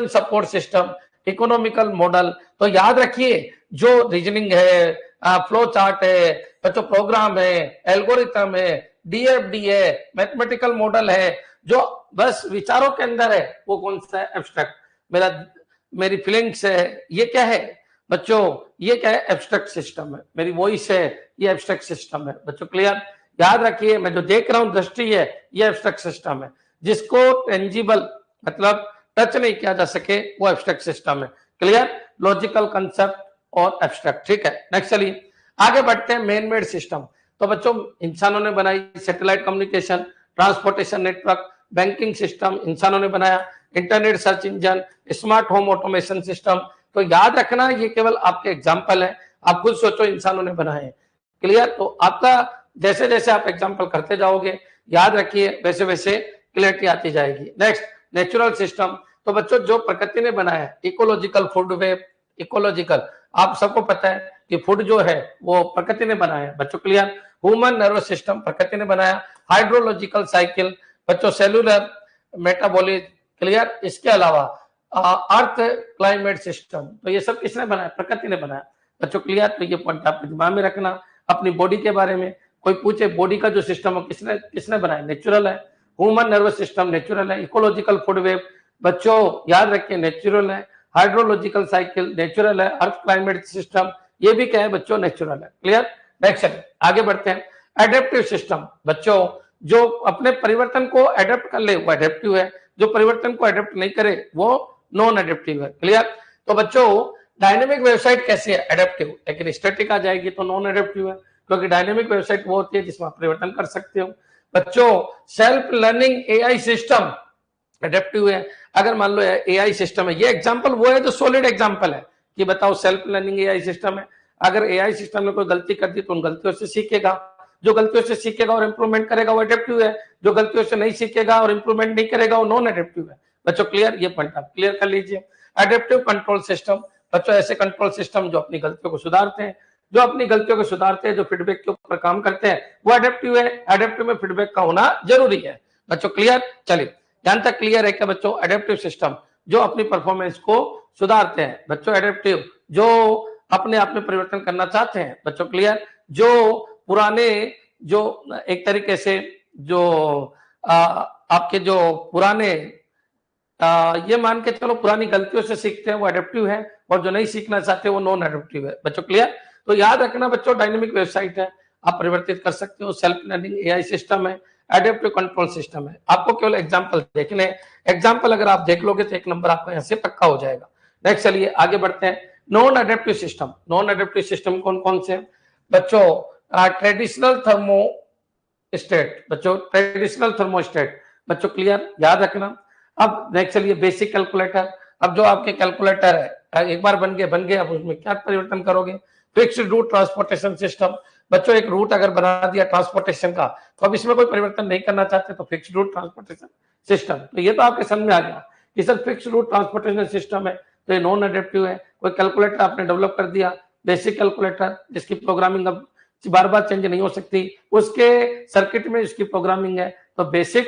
support system, economical model. तो याद रखिए जो रीजनिंग है, फ्लो चार्ट है बच्चों, प्रोग्राम है, एल्गोरिथम है, डीएफडी है, मैथमेटिकल मॉडल है, जो बस विचारों के अंदर है वो कौन सा है? एब्स्ट्रैक्ट। मेरी फीलिंग्स है, ये क्या है बच्चों? ये क्या है? एब्स्ट्रैक्ट सिस्टम है। मेरी वॉइस है, ये एब्स्ट्रैक्ट सिस्टम है बच्चों। क्लियर? याद रखिए मैं जो देख रहा हूं दृष्टि है ये एब्स्ट्रैक्ट सिस्टम है। जिसको टेंजिबल मतलब टच नहीं किया जा सके वो एब्स्ट्रैक्ट सिस्टम है। क्लियर? लॉजिकल कंसेप्ट और एब्स्ट्रैक्ट। ठीक है? नेक्स्ट चलिए आगे बढ़ते हैं। मैन मेड सिस्टम तो बच्चों इंसानों ने बनाई, satellite communication, transportation network, banking system इंसानों ने बनाया, internet search engine, smart home automation system. तो याद रखना ये केवल आपके एग्जाम्पल है, आप खुद सोचो इंसानों ने बनाए। क्लियर? तो आपका जैसे जैसे आप एग्जाम्पल करते जाओगे याद रखिए वैसे वैसे क्लियरिटी आती जाएगी। नेक्स्ट नेचुरल सिस्टम तो बच्चों जो प्रकृति ने बनाया है। इकोलॉजिकल फूड वेब, इकोलॉजिकल आप सबको पता है कि फूड जो है वो प्रकृति ने बनाया है बच्चों। क्लियर? ह्यूमन नर्वस सिस्टम प्रकृति ने बनाया, हाइड्रोलॉजिकल साइकिल बच्चों, सेलुलर मेटाबॉलिज्म। क्लियर? इसके अलावा अर्थ क्लाइमेट सिस्टम तो ये सब किसने बनाया? प्रकृति ने बनाया बच्चों। क्लियर? तो ये पॉइंट आप दिमाग में रखना। अपनी बॉडी के बारे में कोई पूछे बॉडी का जो सिस्टम है किसने बनाया? नेचुरल है। ह्यूमन नर्वस सिस्टम नेचुरल है। इकोलॉजिकल फूड वेब बच्चों याद रखिए नेचुरल है। हाइड्रोलॉजिकल साइकिल नेचुरल है। अर्थ क्लाइमेट सिस्टम ये भी क्या है बच्चों? नेचुरल है। क्लियर? नेक्स्ट आगे बढ़ते हैं। एडेप्टिव सिस्टम बच्चों जो अपने परिवर्तन को एडेप्ट कर ले वो एडेप्टिव है, जो परिवर्तन को एडेप्ट नहीं करे वो नॉन एडेप्टिव है। क्लियर? तो बच्चों डायनेमिक वेबसाइट कैसी है? एडेप्टिव। लेकिन स्टैटिक आ जाएगी तो नॉन एडेप्टिव है, क्योंकि डायनेमिक वेबसाइट वो होती है जिसमें आप परिवर्तन कर सकते हो बच्चों। Self learning AI system adaptive है। अगर मान लो एआई सिस्टम है, ये एग्जांपल वो है जो सॉलिड एग्जांपल है कि बताओ सेल्फ लर्निंग एआई सिस्टम है। अगर एआई सिस्टम ने कोई गलती कर दी तो उन गलतियों से सीखेगा, जो गलतियों से सीखेगा और इंप्रूवमेंट करेगा वो एडेप्टिव है, जो गलतियों से नहीं सीखेगा और इंप्रूवमेंट नहीं करेगा वो नॉन एडेप्टिव है बच्चों। क्लियर? ये पॉइंट आप क्लियर कर लीजिए। एडेप्टिव कंट्रोल सिस्टम बच्चों ऐसे कंट्रोल सिस्टम जो अपनी गलतियों को सुधारते हैं, जो फीडबैक के ऊपर काम करते हैं वो एडेप्टिव है। एडेप्टिव में फीडबैक का होना जरूरी है बच्चों। क्लियर? चलिए यहां तक क्लियर है क्या बच्चों? एडेप्टिव सिस्टम जो अपनी परफॉर्मेंस को सुधारते हैं बच्चों। एडेप्टिव जो अपने आप में परिवर्तन करना चाहते हैं बच्चों। क्लियर? जो पुराने जो एक तरीके से जो आपके जो पुराने ये मान के चलो पुरानी गलतियों से सीखते हैं वो एडेप्टिव है, और जो नहीं सीखना चाहते वो नॉन एडेप्टिव है बच्चों। क्लियर? तो याद रखना बच्चों डायनेमिक वेबसाइट है, आप परिवर्तित कर सकते हो। सेल्फ लर्निंग एआई सिस्टम है, एडेप्टिव कंट्रोल सिस्टम है। आपको केवल एग्जांपल देखने, एग्जांपल अगर आप देख लोगे तो एक नंबर आपका यहाँ से पक्का हो जाएगा। नेक्स्ट चलिए आगे बढ़ते हैं। Non adaptive system, non adaptive system कौन कौन से बच्चों? ट्रेडिशनल थर्मोस्टेट बच्चों, ट्रेडिशनल थर्मोस्टेट बच्चों। क्लियर? याद रखना। अब नेक्स्ट चलिए बेसिक कैलकुलेटर। अब जो आपके कैलकुलेटर है एक बार बन गए अब उसमें क्या परिवर्तन करोगे? फिक्स्ड रूट ट्रांसपोर्टेशन सिस्टम बच्चों, एक रूट अगर बना दिया ट्रांसपोर्टेशन का तो अब इसमें कोई परिवर्तन नहीं करना चाहते तो फिक्स्ड रूट ट्रांसपोर्टेशन सिस्टम। तो ये तो आपके समझ में आ गया कि sir fixed route transportation system है तो ये नॉन एडेप्टिव है। कोई कैलकुलेटर आपने डेवलप कर दिया, बेसिक कैलकुलेटर जिसकी प्रोग्रामिंग अब बार बार चेंज नहीं हो सकती, उसके सर्किट में इसकी प्रोग्रामिंग है, तो बेसिक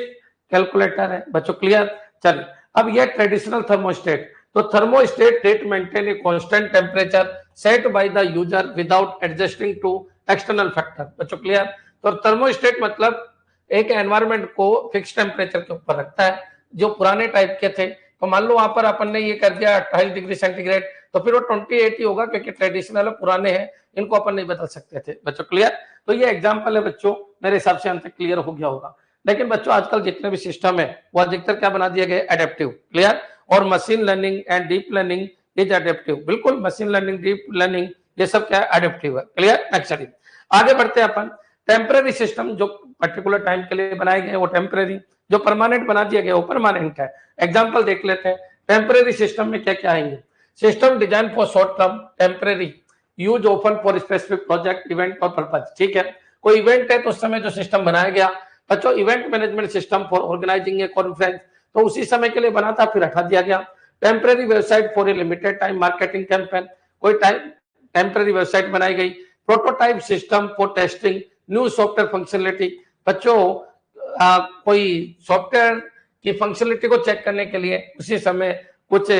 कैलकुलेटर है बच्चों। क्लियर? चलिए, अब ये ट्रेडिशनल थर्मोस्टेट, तो thermostat that maintain a constant temperature set by the user without adjusting to external factor. बच्चों क्लियर? तो थर्मोस्टेट मतलब एक एनवायरनमेंट को फिक्स टेम्परेचर के ऊपर रखता है। जो पुराने टाइप के थे, तो मान लो वहां पर अपन ने ये कर दिया 28 डिग्री सेंटीग्रेड, तो फिर वो 28 ही होगा, क्योंकि ट्रेडिशनल पुराने हैं, इनको अपन नहीं बदल सकते थे। बच्चों क्लियर? तो ये एग्जांपल है बच्चों, मेरे हिसाब से अंत तक क्लियर हो गया होगा। लेकिन बच्चों आजकल जितने भी सिस्टम है वो अधिकतर क्या बना दिए गए? एडेप्टिव। क्लियर? और machine learning and deep learning is adaptive. बिल्कुल, मशीन लर्निंग, डीप लर्निंग, ये सब क्या है? एडेप्टिव है। क्लियर? नेक्स्ट चलिए आगे बढ़ते हैं अपन। टेम्पररी सिस्टम जो पर्टिकुलर टाइम के लिए बनाए गए वो टेम्पररी, जो परमानेंट बना दिया गया वो परमानेंट है। एग्जांपल देख लेते हैं। टेम्पररी सिस्टम में क्या क्या आएंगे? System design for short term, temporary, use open for specific project, event और पर्पज। ठीक है, कोई इवेंट है तो उस समय जो सिस्टम बनाया गया बच्चों, event management system for organising a conference, तो उसी समय के लिए बना था, फिर हटा दिया गया। Temporary website for a limited time marketing campaign, कोई टाइम टेम्पररी वेबसाइट बनाई गई। Prototype system for testing new software functionality, बच्चों कोई सॉफ्टवेयर की फंक्शनलिटी को चेक करने के लिए उसी समय कुछ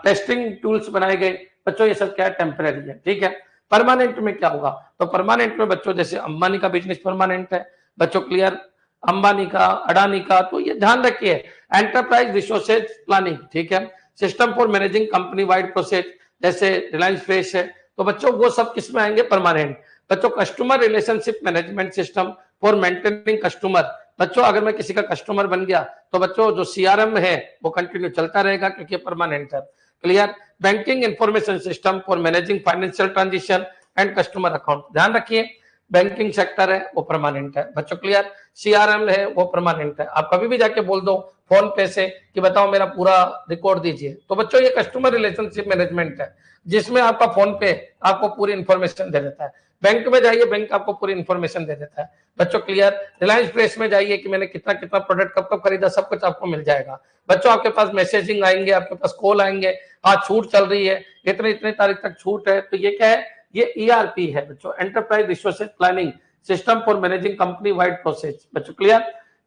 टेस्टिंग टूल्स बनाए गए। बच्चों ये सब क्या है? टेम्पररी है। ठीक है, परमानेंट में क्या होगा? तो परमानेंट में बच्चों जैसे अंबानी का बिजनेस परमानेंट है। बच्चों क्लियर? अंबानी का, अडानी का, तो ये ध्यान रखिए। एंटरप्राइज रिसोर्सेज प्लानिंग, ठीक है, system for managing company wide process, जैसे रिलायंस फ्रेश है, तो बच्चों वो सब किस में आएंगे? परमानेंट। बच्चों customer relationship management system for maintaining customer, बच्चों अगर मैं किसी का कस्टमर बन गया तो बच्चों जो सीआरएम है वो कंटिन्यू चलता रहेगा, क्योंकि परमानेंट है। Clear? Banking information system for managing financial transaction and customer account, ध्यान रखिए बैंकिंग सेक्टर है वो परमानेंट है। बच्चों क्लियर? सीआरएम है वो परमानेंट है। आप कभी भी जाके बोल दो फोन पे से कि बताओ मेरा पूरा रिकॉर्ड दीजिए, तो बच्चों ये कस्टमर रिलेशनशिप मैनेजमेंट है, जिसमें आपका फोन पे आपको पूरी इंफॉर्मेशन दे देता है। बैंक में जाइए, बैंक आपको पूरी इंफॉर्मेशन दे देता है। बच्चों क्लियर? रिलायंस फ्रेश में जाइए कि मैंने कितना कितना प्रोडक्ट कब कब खरीदा, सब कुछ आपको मिल जाएगा। बच्चों आपके पास मैसेजिंग आएंगे, आपके पास कॉल आएंगे, आज छूट चल रही है, इतने इतने तारीख तक छूट है, तो ये क्या है? ये ईआरपी है बच्चों, enterprise resources planning system for managing company wide process. बच्चों क्लियर?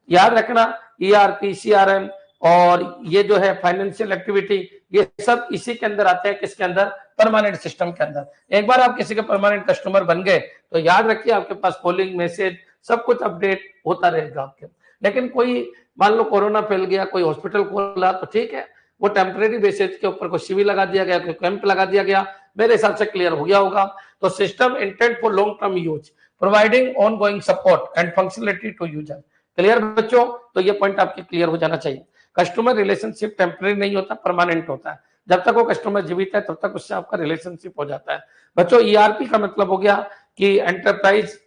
याद रखना ईआरपी, सीआरएम और ये जो है फाइनेंशियल एक्टिविटी, ये सब इसी के अंदर आते हैं। किसके अंदर? परमानेंट सिस्टम के अंदर। एक बार आप किसी के परमानेंट कस्टमर बन गए तो याद रखिए आपके पास कॉलिंग, मैसेज, सब कुछ अपडेट होता रहेगा आपके। लेकिन कोई मान लो कोरोना फैल गया, कोई हॉस्पिटल खोला, तो ठीक है, वो टेम्परेरी बेसिस के ऊपर कोई शिविर लगा दिया गया, कोई कैंप लगा दिया गया, मेरे हिसाब से क्लियर हो गया होगा। तो system intent for long term use, providing on going support and functionality to user. Clear बच्चों? तो ये पॉइंट आपके क्लियर हो जाना चाहिए। कस्टमर रिलेशनशिप टेम्परेरी नहीं होता, परमानेंट होता है। जब तक वो कस्टमर जीवित है तब तक उससे आपका रिलेशनशिप हो जाता है। बच्चों ईआरपी का मतलब हो गया कि एंटरप्राइज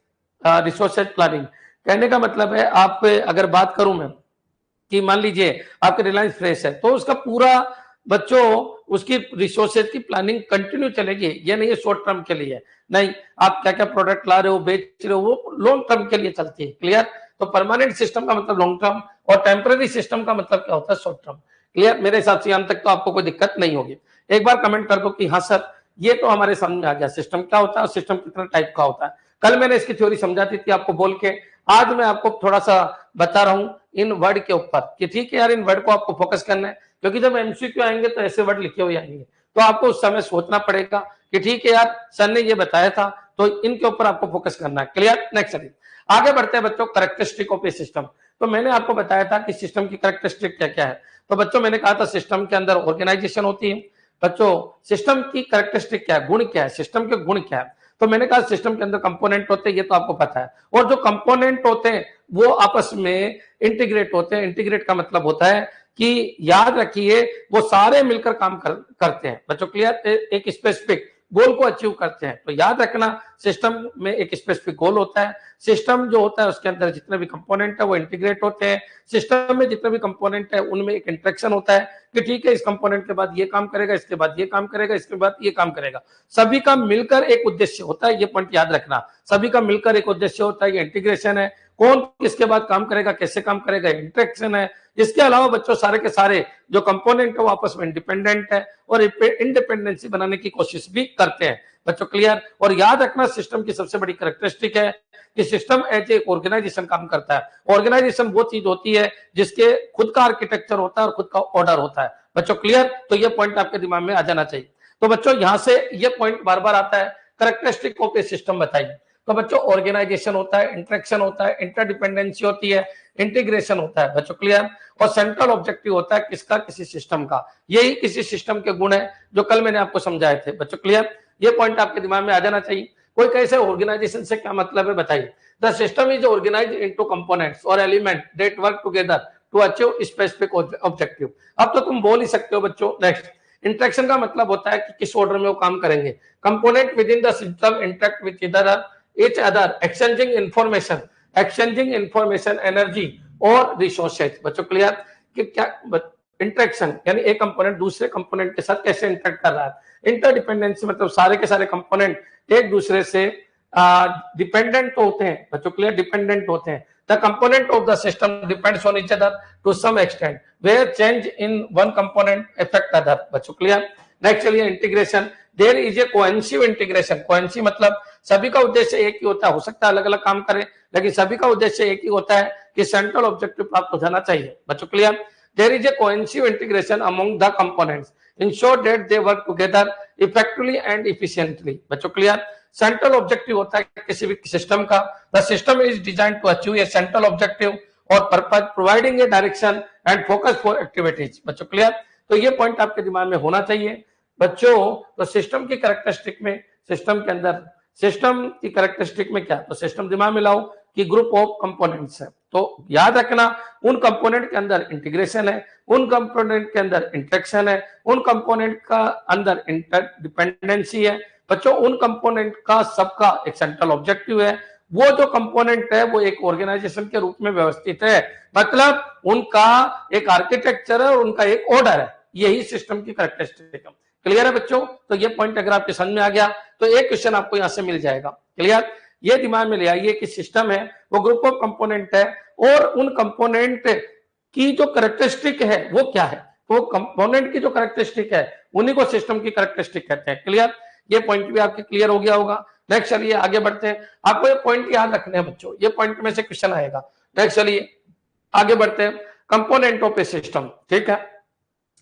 रिसोर्सेज प्लानिंग। कहने का मतलब है, आप अगर बात करूं मैं कि मान लीजिए आपके रिलायंस फ्रेश है, तो उसका पूरा बच्चों उसकी रिसोर्सेज की प्लानिंग कंटिन्यू चलेगी। ये नहीं है शॉर्ट टर्म के लिए, नहीं, आप क्या क्या प्रोडक्ट ला रहे हो, बेच रहे हो, वो लॉन्ग टर्म के लिए चलती है। क्लियर? तो परमानेंट सिस्टम का मतलब लॉन्ग टर्म और टेम्पररी सिस्टम का मतलब क्या होता है? Short term. क्लियर? मेरे हिसाब से यहां तक तो आपको कोई दिक्कत नहीं होगी। एक बार कमेंट कर दो कि हाँ सर, ये तो हमारे समझ आ गया सिस्टम क्या होता है और सिस्टम कितना टाइप का होता है। कल मैंने इसकी थ्योरी समझाती थी आपको बोल के, आज मैं आपको थोड़ा सा बता रहा हूं इन वर्ड के ऊपर कि ठीक है यार, इन वर्ड को आपको फोकस करना है, क्योंकि जब एमसीक्यू आएंगे तो ऐसे वर्ड लिखे हुए आएंगे, तो आपको उस समय सोचना पड़ेगा कि ठीक है यार, सर ने ये बताया था, तो इनके ऊपर आपको फोकस करना है। क्लियर? नेक्स्ट चलिए आगे बढ़ते हैं बच्चों। कैरेक्टरिस्टिक ऑफ ए सिस्टम, तो मैंने आपको बताया था कि सिस्टम की कैरेक्टरिस्टिक क्या क्या है। तो बच्चों मैंने कहा था सिस्टम के अंदर ऑर्गेनाइजेशन होती है। बच्चों सिस्टम की कैरेक्टरिस्टिक क्या है, गुण क्या है, सिस्टम के गुण क्या है? तो मैंने कहा सिस्टम के अंदर कंपोनेंट होते हैं, ये तो आपको पता है, और जो कंपोनेंट होते हैं वो आपस में इंटीग्रेट होते हैं। इंटीग्रेट का मतलब होता है कि याद रखिए वो सारे मिलकर काम करते हैं। बच्चों क्लियर? एक स्पेसिफिक गोल को अचीव करते हैं। तो याद रखना सिस्टम में एक स्पेसिफिक गोल होता है। सिस्टम जो होता है उसके अंदर जितने भी कंपोनेंट है वो इंटीग्रेट होते हैं। सिस्टम में जितने भी कंपोनेंट है उनमें एक इंटरेक्शन होता है कि ठीक है, इस कंपोनेंट के बाद ये काम करेगा, इसके बाद ये काम करेगा, इसके बाद ये काम करेगा। सभी का मिलकर एक उद्देश्य होता है, ये पॉइंट याद रखना। सभी का मिलकर एक उद्देश्य होता है, ये इंटीग्रेशन है। कौन किसके बाद काम करेगा, कैसे काम करेगा, इंटरेक्शन है। इसके अलावा बच्चों सारे के सारे जो कंपोनेंट है वो आपस में इंडिपेंडेंट है और इंडिपेंडेंसी बनाने की कोशिश भी करते हैं बच्चों, क्लियर। और याद रखना सिस्टम की सबसे बड़ी कैरेक्टरिस्टिक है कि सिस्टम एज ए ऑर्गेनाइजेशन काम करता है। ऑर्गेनाइजेशन वो चीज होती है जिसके खुद का आर्किटेक्चर होता है और खुद का ऑर्डर होता है बच्चों, क्लियर। तो ये पॉइंट आपके दिमाग में आ जाना चाहिए। तो बच्चों यहां से ये पॉइंट बार बार आता है, कैरेक्टरिस्टिक ऑफ ए सिस्टम बताइए। तो बच्चों ऑर्गेनाइजेशन होता है, इंटरेक्शन होता है, इंटरडिपेंडेंसी होती है, इंटीग्रेशन होता है बच्चों, क्लियर। और सेंट्रल ऑब्जेक्टिव होता है किसका, किसी सिस्टम का। यही किसी सिस्टम के गुण है जो कल मैंने आपको समझाए थे बच्चों, क्लियर। ये पॉइंट आपके दिमाग में आ जाना चाहिए। कोई कैसे ऑर्गेनाइजेशन से क्या मतलब है बताइए। The system is organised into components और element that work together to achieve specific objective. अब तो तुम बोल ही सकते हो बच्चों। नेक्स्ट, इंटरेक्शन का मतलब होता है कि किस ऑर्डर में वो काम करेंगे। Component with in the system interact with each other, exchanging information, energy और रिसोर्सेज बच्चों, क्लियर। कि क्या इंटरेक्शन यानी एक कंपोनेंट दूसरे कंपोनेंट के साथ कैसे इंटरेक्ट कर रहा है। इंटरडिपेंडेंसी मतलब सारे के सारे कंपोनेंट एक दूसरे से डिपेंडेंट होते हैं बच्चों, क्लियर, डिपेंडेंट होते हैं। The component of the system depends on each other to some extent where change in one component affect other बच्चों, क्लियर। नेक्स्ट चलिए integration. There is a cohesive integration. Cohesive मतलब सभी का उद्देश्य एक ही होता है, हो सकता है अलग अलग काम करें लेकिन सभी का उद्देश्य एक ही होता है कि सेंट्रल ऑब्जेक्टिव प्राप्त हो जाना चाहिए बच्चों, clear. There is a cohesive integration among the components ensure that they work together effectively and efficiently बच्चों, क्लियर। सेंट्रल ऑब्जेक्टिव होता है किसी भी सिस्टम का। The system is designed to achieve a central objective और purpose providing a direction and focus for activities बच्चों, clear. तो ये पॉइंट आपके दिमाग में होना चाहिए बच्चों। तो सिस्टम की कैरेक्टरिस्टिक में, सिस्टम के अंदर सिस्टम की कैरेक्टरिस्टिक में क्या, तो सिस्टम दिमाग में लाओ कि ग्रुप ऑफ कंपोनेंट्स है। तो याद रखना उन कंपोनेंट के अंदर इंटीग्रेशन है, उन कंपोनेंट के अंदर इंटरेक्शन है, उन कंपोनेंट का अंदर इंटरडिपेंडेंसी है बच्चों, उन कंपोनेंट का सबका एक सेंट्रल ऑब्जेक्टिव है। वो जो कंपोनेंट है वो एक ऑर्गेनाइजेशन के रूप में व्यवस्थित है, मतलब उनका एक आर्किटेक्चर है और उनका एक ऑर्डर है। यही सिस्टम की कैरेक्टरिस्टिक है, क्लियर है बच्चों। तो ये पॉइंट अगर आपके समझ में आ गया तो एक क्वेश्चन आपको यहां से मिल जाएगा, क्लियर। ये दिमाग में ले आइए कि सिस्टम है वो ग्रुप ऑफ कंपोनेंट है और उन कंपोनेंट की जो कैरेक्टरिस्टिक है वो क्या है, वो कंपोनेंट की जो कैरेक्टरिस्टिक है उन्हीं को सिस्टम की कैरेक्टरिस्टिक कहते हैं, क्लियर। ये पॉइंट भी आपके क्लियर हो गया होगा। नेक्स्ट चलिए आगे बढ़ते हैं। आपको ये पॉइंट याद रखने हैं बच्चों, ये पॉइंट में से क्वेश्चन आएगा। नेक्स्ट चलिए आगे बढ़ते हैं। कंपोनेंट ऑफ ए सिस्टम, ठीक है।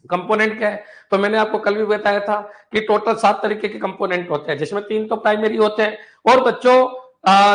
कंपोनेंट क्या है, तो मैंने आपको कल भी बताया था कि टोटल 7 तरीके के कंपोनेंट होते हैं जिसमें 3 तो प्राइमरी होते हैं और बच्चों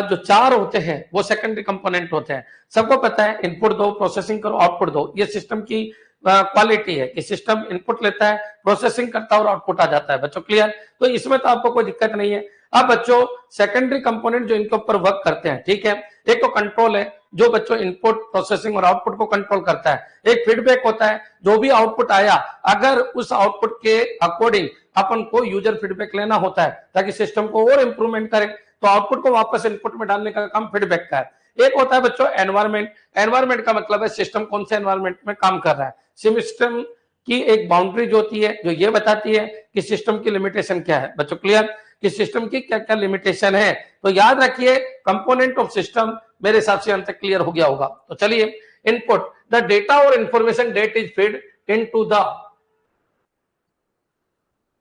जो 4 होते हैं वो सेकेंडरी कंपोनेंट होते हैं। सबको पता है इनपुट दो, प्रोसेसिंग करो, आउटपुट दो। ये सिस्टम की क्वालिटी है कि सिस्टम इनपुट लेता है, प्रोसेसिंग करता है और आउटपुट आ जाता है बच्चों, क्लियर। तो इसमें तो आपको कोई दिक्कत नहीं है। अब बच्चों सेकेंडरी कंपोनेंट जो इनके ऊपर वर्क करते हैं, ठीक है। एक तो कंट्रोल है जो बच्चों इनपुट, प्रोसेसिंग और आउटपुट को कंट्रोल करता है। एक फीडबैक होता है, जो भी आउटपुट आया अगर उस आउटपुट के अकॉर्डिंग अपन को यूजर फीडबैक लेना होता है ताकि सिस्टम को और इंप्रूवमेंट करे, तो आउटपुट को वापस इनपुट में डालने का काम फीडबैक का है। एक होता है बच्चों एनवायरमेंट। एनवायरमेंट का मतलब है सिस्टम कौन से एनवायरमेंट में काम कर रहा है। सिस्टम की एक बाउंड्री जो होती है जो ये बताती है कि सिस्टम की लिमिटेशन क्या है बच्चों, क्लियर, कि सिस्टम की क्या क्या लिमिटेशन है। तो याद रखिए कंपोनेंट ऑफ सिस्टम मेरे हिसाब से अंत तक क्लियर हो गया होगा। तो चलिए इनपुट, द डेटा और information that is feed into the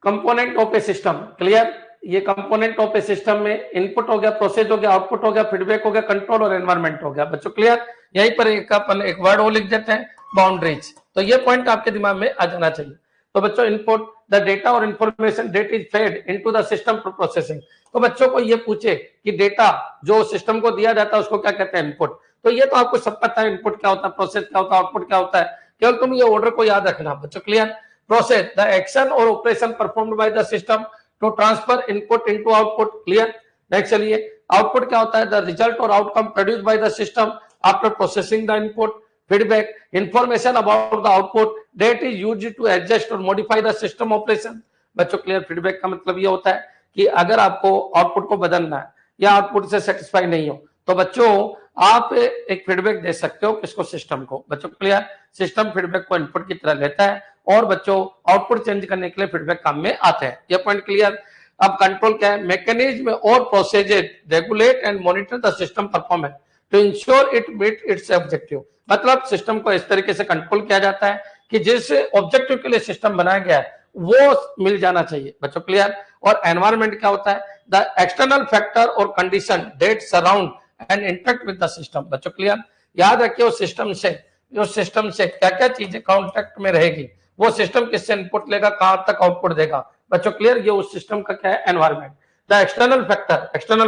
component of a system, clear. ये कंपोनेंट ऑफ ए सिस्टम में इनपुट हो गया, प्रोसेस हो गया, आउटपुट हो गया, फीडबैक हो गया, कंट्रोल और एनवायरमेंट हो गया बच्चों, क्लियर। यहीं पर एक वर्ड और लिख देते हैं, बाउंड्रीज। तो ये पॉइंट आपके दिमाग में आ जाना चाहिए। तो बच्चों इनपुट, द डेटा और information that is fed into the system for processing. तो बच्चों को ये पूछे कि डेटा जो सिस्टम को दिया जाता है उसको क्या कहते हैं, इनपुट। तो ये तो आपको सब पता है, इनपुट क्या होता है, प्रोसेस क्या होता है, आउटपुट क्या होता है। केवल तुम ये ऑर्डर को याद रखना बच्चों, क्लियर। प्रोसेस, द एक्शन और operation performed by the system to transfer input into output, clear. Next चलिए आउटपुट क्या होता है, द रिजल्ट और outcome produced by the system after processing the input. Feedback, information about the output that is used to adjust और modify the system operation बच्चों, clear. Feedback का मतलब ये होता है कि अगर आपको आउटपुट को बदलना है या आउटपुट से सेटिस्फाई नहीं हो तो बच्चों आप एक फीडबैक दे सकते हो किसको, सिस्टम को बच्चों, क्लियर। सिस्टम फीडबैक को इनपुट की तरह लेता है और बच्चों आउटपुट चेंज करने के लिए फीडबैक काम में आते हैं। ये पॉइंट क्लियर। अब कंट्रोल क्या है, मैकेनिज्म और process regulate and monitor the system performance. To ensure it meet its objective. मतलब सिस्टम को इस तरीके से कंट्रोल किया जाता है कि जिस ऑब्जेक्टिव के लिए सिस्टम बनाया गया है वो मिल जाना चाहिए। बच्चों क्लियर? और एनवायरमेंट क्या होता है? द एक्सटर्नल फैक्टर और condition that surround and interact with the system. बच्चों क्लियर? याद रखिए उस सिस्टम से क्या क्या चीजें कांटेक्ट में रहेगी, वो सिस्टम किससे इनपुट लेगा, कहां तक आउटपुट देगा। बच्चों क्लियर? ये उस सिस्टम का क्या है? एनवायरमेंट। द एक्सटर्नल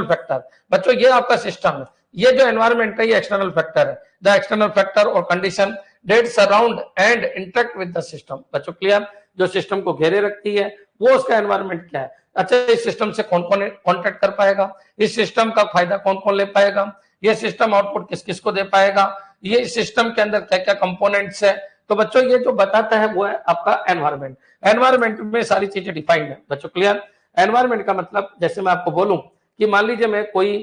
फैक्टर बच्चों ये आपका सिस्टम है, ये जो एनवायरमेंट है ये एक्सटर्नल फैक्टर है। द एक्सटर्नल फैक्टर और condition that surround and interact with the system. बच्चों क्लियर? जो सिस्टम को घेरे रखती है वो उसका एनवायरमेंट क्या है। अच्छा, इस सिस्टम से कौन कौन कॉन्टेक्ट कर पाएगा, इस सिस्टम का फायदा कौन कौन ले पाएगा, ये सिस्टम आउटपुट किस किस को दे पाएगा, ये सिस्टम के अंदर क्या क्या कंपोनेंट्स है। तो बच्चों ये जो बताता है वो है आपका एनवायरमेंट। एनवायरमेंट में सारी चीजें डिफाइंड है। बच्चों क्लियर? एनवायरमेंट का मतलब जैसे मैं आपको बोलूं कि मान लीजिए मैं कोई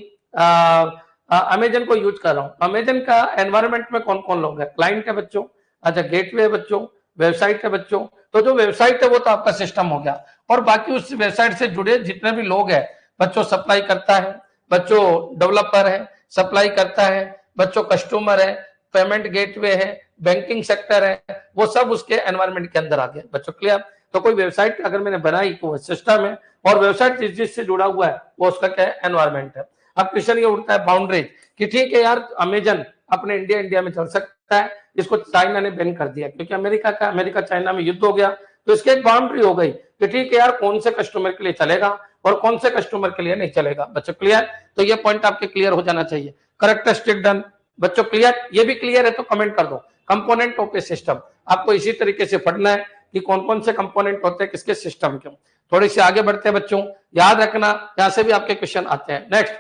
अमेजन को यूज कर रहा हूं, अमेजन का एनवायरमेंट में कौन कौन लोग हैं? क्लाइंट है बच्चों, अच्छा गेटवे है बच्चों, वेबसाइट है बच्चों। तो जो वेबसाइट है वो तो आपका सिस्टम हो गया, और बाकी उस वेबसाइट से जुड़े जितने भी लोग हैं बच्चों, सप्लाई करता है बच्चों, डेवलपर है, सप्लाई करता है बच्चों, कस्टमर है, पेमेंट गेटवे है, बैंकिंग सेक्टर है, वो सब उसके एनवायरमेंट के अंदर आ गए। बच्चों क्लियर? तो कोई वेबसाइट अगर मैंने बनाई तो वो सिस्टम है, और वेबसाइट जिस जिससे जुड़ा हुआ है वो उसका क्या है? एनवायरमेंट है। अब क्वेश्चन ये उठता है बाउंड्रीज कि ठीक है यार, अमेजन अपने इंडिया में चल सकता है, इसको चाइना ने बैन कर दिया क्योंकि अमेरिका चाइना में युद्ध हो गया, तो इसकी एक बाउंड्री हो गई कि ठीक है यार, कौन से कस्टमर के लिए चलेगा और कौन से कस्टमर के लिए नहीं चलेगा। बच्चों क्लियर? तो ये पॉइंट आपके क्लियर हो जाना चाहिए। Characteristic done. बच्चों क्लियर? ये भी क्लियर है तो कमेंट कर दो। कंपोनेंट ऑफ ए सिस्टम, आपको इसी तरीके से पढ़ना है कि कौन कौन से कंपोनेंट होते हैं किसके सिस्टम के। थोड़ी सी आगे बढ़ते हैं बच्चों, याद रखना यहां से भी आपके क्वेश्चन आते हैं। Next,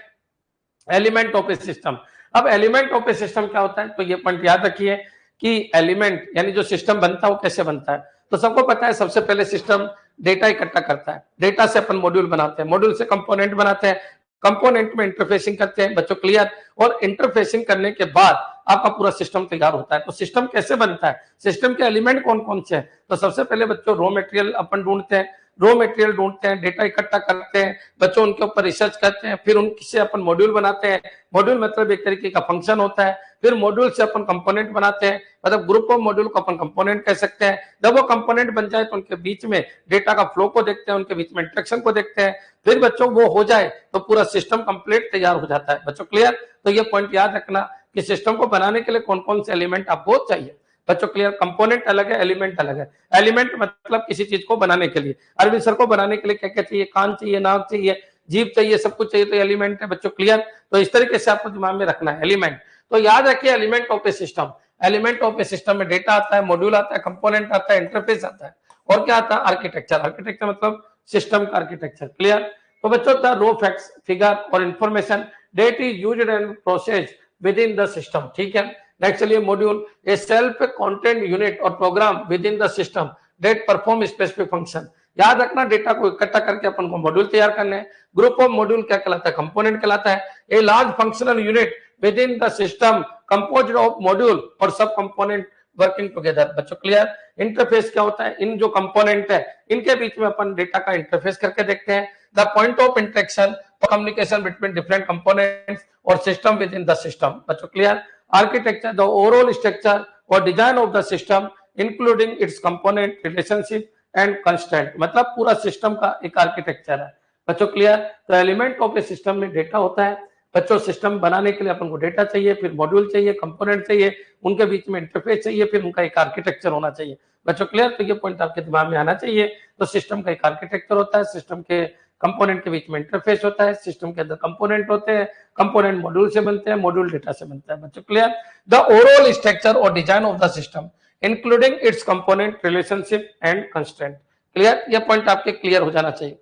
element of a system. अब एलिमेंट ऑफ ए सिस्टम क्या होता है? तो ये पॉइंट याद रखिए कि एलिमेंट यानी जो सिस्टम बनता है वो कैसे बनता है। तो सबको पता है सबसे पहले सिस्टम डेटा इकट्ठा करता है, डेटा से अपन मॉड्यूल बनाते हैं, मॉड्यूल से कंपोनेंट बनाते हैं, कंपोनेंट में इंटरफेसिंग करते हैं। बच्चों क्लियर? और इंटरफेसिंग करने के बाद आपका पूरा सिस्टम तैयार होता है। तो सिस्टम कैसे बनता है, सिस्टम के एलिमेंट कौन कौन से हैं? तो सबसे पहले बच्चों रॉ मटेरियल अपन ढूंढते हैं, डेटा इकट्ठा करते हैं बच्चों, उनके ऊपर रिसर्च करते हैं, फिर उनसे अपन मॉड्यूल बनाते हैं। मॉड्यूल मतलब एक तरीके का फंक्शन होता है। फिर मॉड्यूल से अपन कंपोनेंट बनाते हैं, मतलब ग्रुप ऑफ मॉड्यूल को अपन कंपोनेंट कह सकते हैं। जब वो कंपोनेंट बन जाए तो उनके बीच में डेटा का फ्लो को देखते हैं, उनके बीच में इंटरेक्शन को देखते हैं। फिर बच्चों वो हो जाए तो पूरा सिस्टम कंप्लीट तैयार हो जाता है। बच्चों क्लियर? तो ये पॉइंट याद रखना कि सिस्टम को बनाने के लिए कौन कौन से एलिमेंट आपको चाहिए। बच्चों क्लियर? कंपोनेंट अलग है, एलिमेंट अलग है। एलिमेंट मतलब किसी चीज को बनाने के लिए, अरविंद सर को बनाने के लिए क्या क्या चाहिए? कान चाहिए, नाक चाहिए, जीभ चाहिए, सब कुछ चाहिए, तो एलिमेंट है। बच्चों क्लियर? तो इस तरीके से आपको दिमाग में रखना है एलिमेंट। तो याद रखिए element of a system. Element of a system में डेटा आता है, मॉड्यूल आता है, कंपोनेंट आता है, इंटरफेस आता है, और क्या आता है? आर्किटेक्चर। आर्किटेक्चर मतलब सिस्टम का आर्किटेक्चर। क्लियर? तो बच्चों द रो फैक्ट्स, फिगर और information that is used and processed within the system. ठीक है? नेक्स्ट चलिए module, a self content unit और program within the system that perform specific function. याद रखना data को इकट्ठा करके अपन को मॉड्यूल तैयार करने हैं। ग्रुप ऑफ मॉड्यूल क्या कहलाता है? कंपोनेंट कहलाता है। A large functional unit with in the system composed of module और सब कंपोनेंट वर्किंग टुगेदर। बच्चों क्लियर? इंटरफेस क्या होता है? इन जो कंपोनेंट है इनके बीच में अपन डेटा का इंटरफेस करके देखते हैं। The point of interaction communication between different components और system within the system. बच्चों clear? Architecture the overall structure और design of the system including its component relationship and constraint, मतलब पूरा सिस्टम का एक आर्किटेक्चर है। बच्चों क्लियर? तो एलिमेंट ऑफ ए सिस्टम में डेटा होता है। बच्चों सिस्टम बनाने के लिए अपन को डेटा चाहिए, फिर मॉड्यूल चाहिए, कंपोनेंट चाहिए, उनके बीच में इंटरफेस चाहिए, फिर उनका एक आर्किटेक्चर होना चाहिए। बच्चों क्लियर? तो ये पॉइंट आपके दिमाग में आना चाहिए। तो सिस्टम का एक आर्किटेक्चर होता है, सिस्टम के कंपोनेंट के बीच में इंटरफेस होता है, सिस्टम के अंदर कंपोनेंट होते हैं, कंपोनेंट मॉड्यूल से बनते हैं, मॉड्यूल डेटा से बनता है। बच्चों क्लियर? द ओवरऑल स्ट्रक्चर और design of the system including its component relationship and constraint. Clear? ये पॉइंट आपके क्लियर हो जाना चाहिए।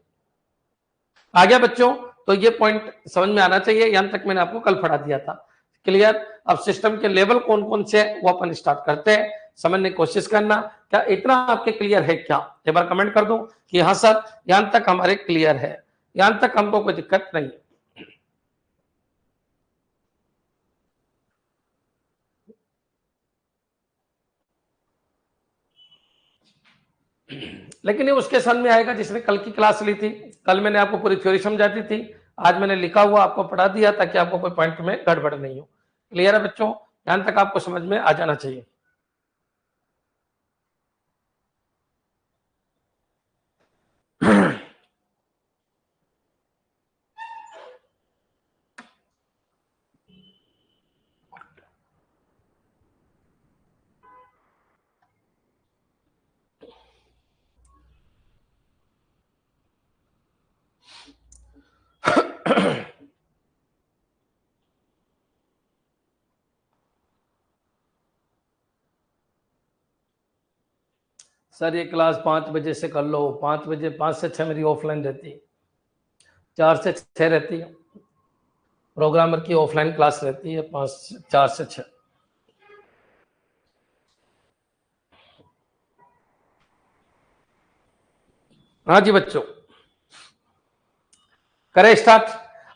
आ गया बच्चों? तो ये पॉइंट समझ में आना चाहिए, यहां तक मैंने आपको कल पढ़ा दिया था। क्लियर? अब सिस्टम के लेवल कौन कौन से वो अपन स्टार्ट करते हैं, समझने की कोशिश करना। क्या इतना आपके क्लियर है क्या? एक बार कमेंट कर दो कि हाँ सर यहां तक हमारे क्लियर है, यहां तक हमको कोई दिक्कत नहीं है। लेकिन ये उसके समझ में आएगा जिसने कल की क्लास ली थी। कल मैंने आपको पूरी थ्योरी समझा दी थी, आज मैंने लिखा हुआ आपको पढ़ा दिया ताकि आपको कोई पॉइंट में गड़बड़ नहीं हो। क्लियर है बच्चों? यहां तक आपको समझ में आ जाना चाहिए। सर ये क्लास 5 बजे से कर लो, 5 बजे, 5 से 6 मेरी ऑफलाइन रहती है, 4 से 6 रहती है, प्रोग्रामर की ऑफलाइन क्लास रहती है 4 से 6। हाँ जी बच्चों, करें स्टार्ट।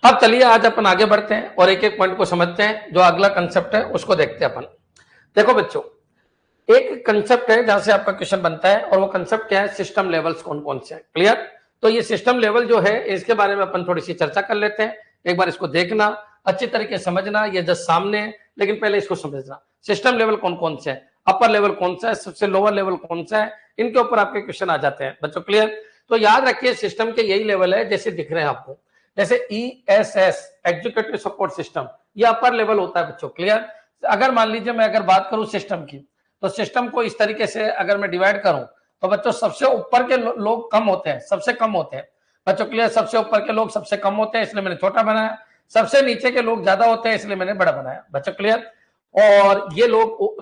अब चलिए आज अपन आगे बढ़ते हैं और एक एक पॉइंट को समझते हैं। जो अगला कंसेप्ट है उसको देखते हैं अपन। देखो बच्चों, एक कंसेप्ट है जहां से आपका क्वेश्चन बनता है और वो कंसेप्ट क्या है, सिस्टम लेवल्स कौन कौन से हैं। क्लियर? तो ये सिस्टम लेवल जो है इसके बारे में अपन थोड़ी सी चर्चा कर लेते हैं। एक बार इसको देखना, अच्छी तरीके से समझना, ये जस्ट सामने है लेकिन पहले इसको समझना। सिस्टम लेवल कौन कौन से है, अपर लेवल कौन सा है, सबसे लोअर लेवल कौन सा है, इनके ऊपर आपके क्वेश्चन आ जाते हैं बच्चों। क्लियर? तो याद रखिए सिस्टम के यही लेवल है जैसे दिख रहे हैं आपको, जैसे ESS एग्जीक्यूटिव सपोर्ट सिस्टम, ये अपर लेवल होता है बच्चों। क्लियर? अगर मान लीजिए मैं अगर बात करूं सिस्टम की, तो सिस्टम को इस तरीके से अगर मैं डिवाइड करूं तो बच्चों सबसे ऊपर के लोग कम होते हैं, सबसे कम होते हैं बच्चों। क्लियर? सबसे ऊपर के लोग सबसे कम होते हैं इसलिए मैंने छोटा बनाया, सबसे नीचे के लोग ज्यादा होते हैं इसलिए मैंने बड़ा बनाया बच्चों। क्लियर? और ये लोग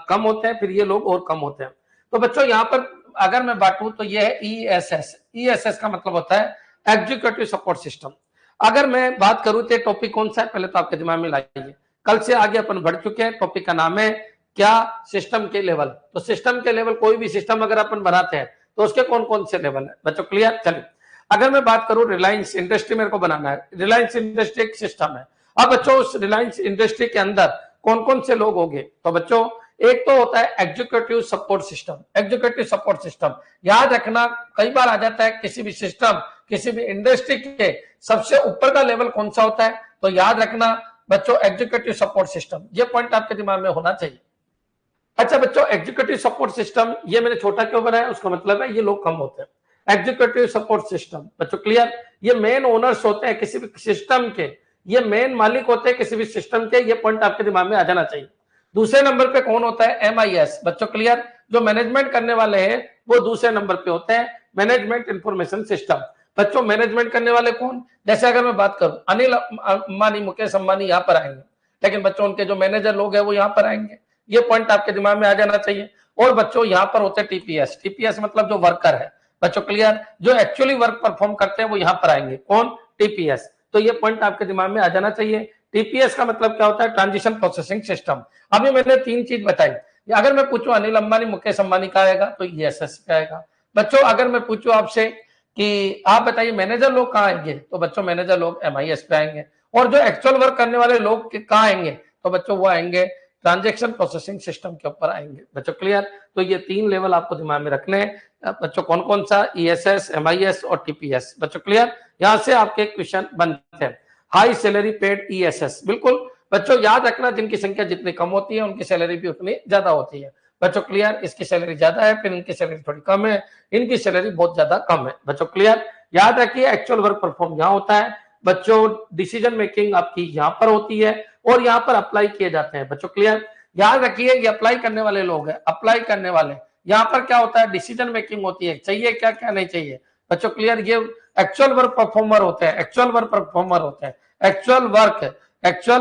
कम होते हैं, फिर ये लोग और कम होते हैं। तो बच्चों यहाँ पर अगर मैं बांटू तो ये है ESS। ESS का मतलब होता है एग्जीक्यूटिव सपोर्ट सिस्टम। अगर मैं बात करूं तो टॉपिक कौन सा है पहले तो आपके दिमाग में लाइए। कल से आगे अपन बढ़ चुके हैं, टॉपिक का नाम है क्या, सिस्टम के लेवल। तो सिस्टम के लेवल, कोई भी सिस्टम अगर अपन बनाते हैं तो उसके कौन कौन से लेवल है बच्चों। क्लियर? चलिए अगर मैं बात करूं रिलायंस इंडस्ट्री मेरे को बनाना है, रिलायंस इंडस्ट्री एक सिस्टम है। अब बच्चों उस रिलायंस इंडस्ट्री के अंदर कौन कौन से लोग होंगे, तो बच्चों एक तो होता है executive support system. Executive support system याद रखना, कई बार आ जाता है किसी भी सिस्टम, किसी भी इंडस्ट्री के सबसे ऊपर का लेवल कौन सा होता है, तो याद रखना बच्चों एग्जीक्यूटिव सपोर्ट सिस्टम। ये पॉइंट आपके दिमाग में होना चाहिए। अच्छा बच्चों, एग्जीक्यूटिव सपोर्ट सिस्टम ये मैंने छोटा क्यों बनाया, उसका मतलब है ये लोग कम होते हैं। एग्जीक्यूटिव सपोर्ट सिस्टम बच्चों, क्लियर? ये मेन ओनर्स होते हैं किसी भी सिस्टम के, ये मेन मालिक होते हैं किसी भी सिस्टम के। ये पॉइंट आपके दिमाग में आ जाना चाहिए। दूसरे नंबर पे कौन होता है, MIS बच्चों। क्लियर? जो मैनेजमेंट करने वाले हैं वो दूसरे नंबर पे होते हैं, मैनेजमेंट इंफॉर्मेशन सिस्टम। बच्चों मैनेजमेंट करने वाले कौन, जैसे अगर मैं बात करूं अनिल अंबानी, मुकेश अंबानी यहाँ पर आएंगे, लेकिन बच्चों उनके जो मैनेजर लोग हैं वो यहाँ पर आएंगे। ये पॉइंट आपके दिमाग में आ जाना चाहिए। और बच्चों यहाँ पर होते हैं TPS। TPS मतलब जो वर्कर है बच्चों। क्लियर? जो एक्चुअली वर्क परफॉर्म करते हैं वो यहाँ पर आएंगे, कौन, TPS। तो ये पॉइंट आपके दिमाग में आ जाना चाहिए। TPS का मतलब क्या होता है, ट्रांजिशन प्रोसेसिंग सिस्टम। अभी मैंने 3 चीज बताई। अगर मैं पूछूं अनिल अंबानी, मुकेश अंबानी का आएगा तो ESS का आएगा बच्चों। अगर मैं पूछूं आपसे कि आप बताइए मैनेजर लोग कहाँ आएंगे, तो बच्चों मैनेजर लोग MIS पे आएंगे। और जो एक्चुअल वर्क करने वाले लोग कहाँ आएंगे, तो बच्चों वो आएंगे ट्रांजैक्शन प्रोसेसिंग सिस्टम के ऊपर आएंगे बच्चों। क्लियर? तो ये 3 लेवल आपको दिमाग में रखने हैं बच्चों। कौन कौन सा, ESS, MIS और TPS बच्चों। क्लियर? यहां से आपके क्वेश्चन बनते हैं। हाई सैलरी पेड ESS, बिल्कुल बच्चों याद रखना, जिनकी संख्या जितनी कम होती है उनकी सैलरी भी उतनी ज्यादा होती है बच्चों। क्लियर? इसकी सैलरी ज्यादा है, फिर इनकी सैलरी थोड़ी कम है, इनकी सैलरी बहुत ज्यादा कम है बच्चों। क्लियर? याद रखिए एक्चुअल वर्क परफॉर्म यहाँ होता है बच्चों, डिसीजन मेकिंग आपकी यहाँ पर होती है और यहाँ पर अप्लाई किए जाते हैं बच्चों। क्लियर? याद रखिए ये अप्लाई करने वाले लोग हैं, अप्लाई करने वाले, यहाँ पर क्या होता है, डिसीजन मेकिंग होती है, चाहिए क्या क्या नहीं चाहिए बच्चों। क्लियर? ये एक्चुअल वर्क परफॉर्मर होते हैं, एक्चुअल वर्क परफॉर्मर होते हैं, एक्चुअल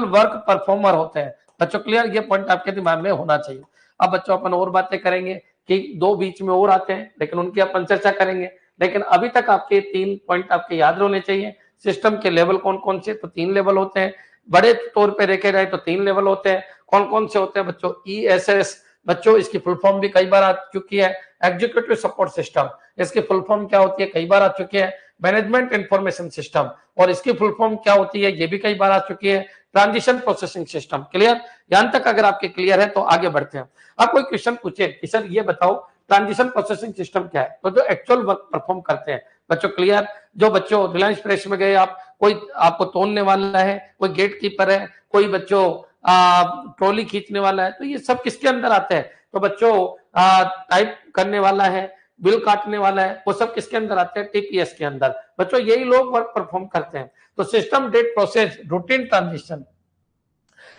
वर्क परफॉर्मर होते हैं बच्चों। क्लियर? ये पॉइंट आपके दिमाग में होना चाहिए। अब बच्चों अपन और बातें करेंगे कि 2 बीच में और आते हैं लेकिन उनकी अपन चर्चा करेंगे। लेकिन अभी तक आपके 3 पॉइंट आपके याद होने चाहिए। सिस्टम के लेवल कौन कौन से, तो 3 लेवल होते हैं। बड़े तौर पे देखे जाए तो 3 लेवल होते हैं। कौन कौन से होते हैं बच्चों, ESS बच्चों, इसकी फुल फॉर्म भी कई बार आ चुकी है, एग्जीक्यूटिव सपोर्ट सिस्टम। इसकी फुल फॉर्म क्या होती है, कई बार आ चुकी है, मैनेजमेंट इंफॉर्मेशन सिस्टम। और इसकी फुल फॉर्म क्या होती है, ये भी कई बार आ चुकी है, ट्रांजिशन प्रोसेसिंग सिस्टम। क्लियर? यहां तक अगर आपके क्लियर है तो आगे बढ़ते हैं। अब कोई क्वेश्चन पूछे कि सर ये बताओ ट्रांजिशन प्रोसेसिंग सिस्टम क्या है, तो जो एक्चुअल वर्क परफॉर्म करते हैं बच्चों। क्लियर? जो बच्चों रिलायंस फ्रेश में गए आप, कोई आपको तोड़ने वाला है, कोई गेट कीपर है, कोई बच्चों ट्रॉली खींचने वाला है, तो ये सब किसके अंदर आते हैं? तो बच्चों टाइप करने वाला है, बिल काटने वाला है, वो सब किसके अंदर आते हैं? टीपीएस के अंदर। बच्चों यही लोग वर्क परफॉर्म करते हैं। तो system that process routine transition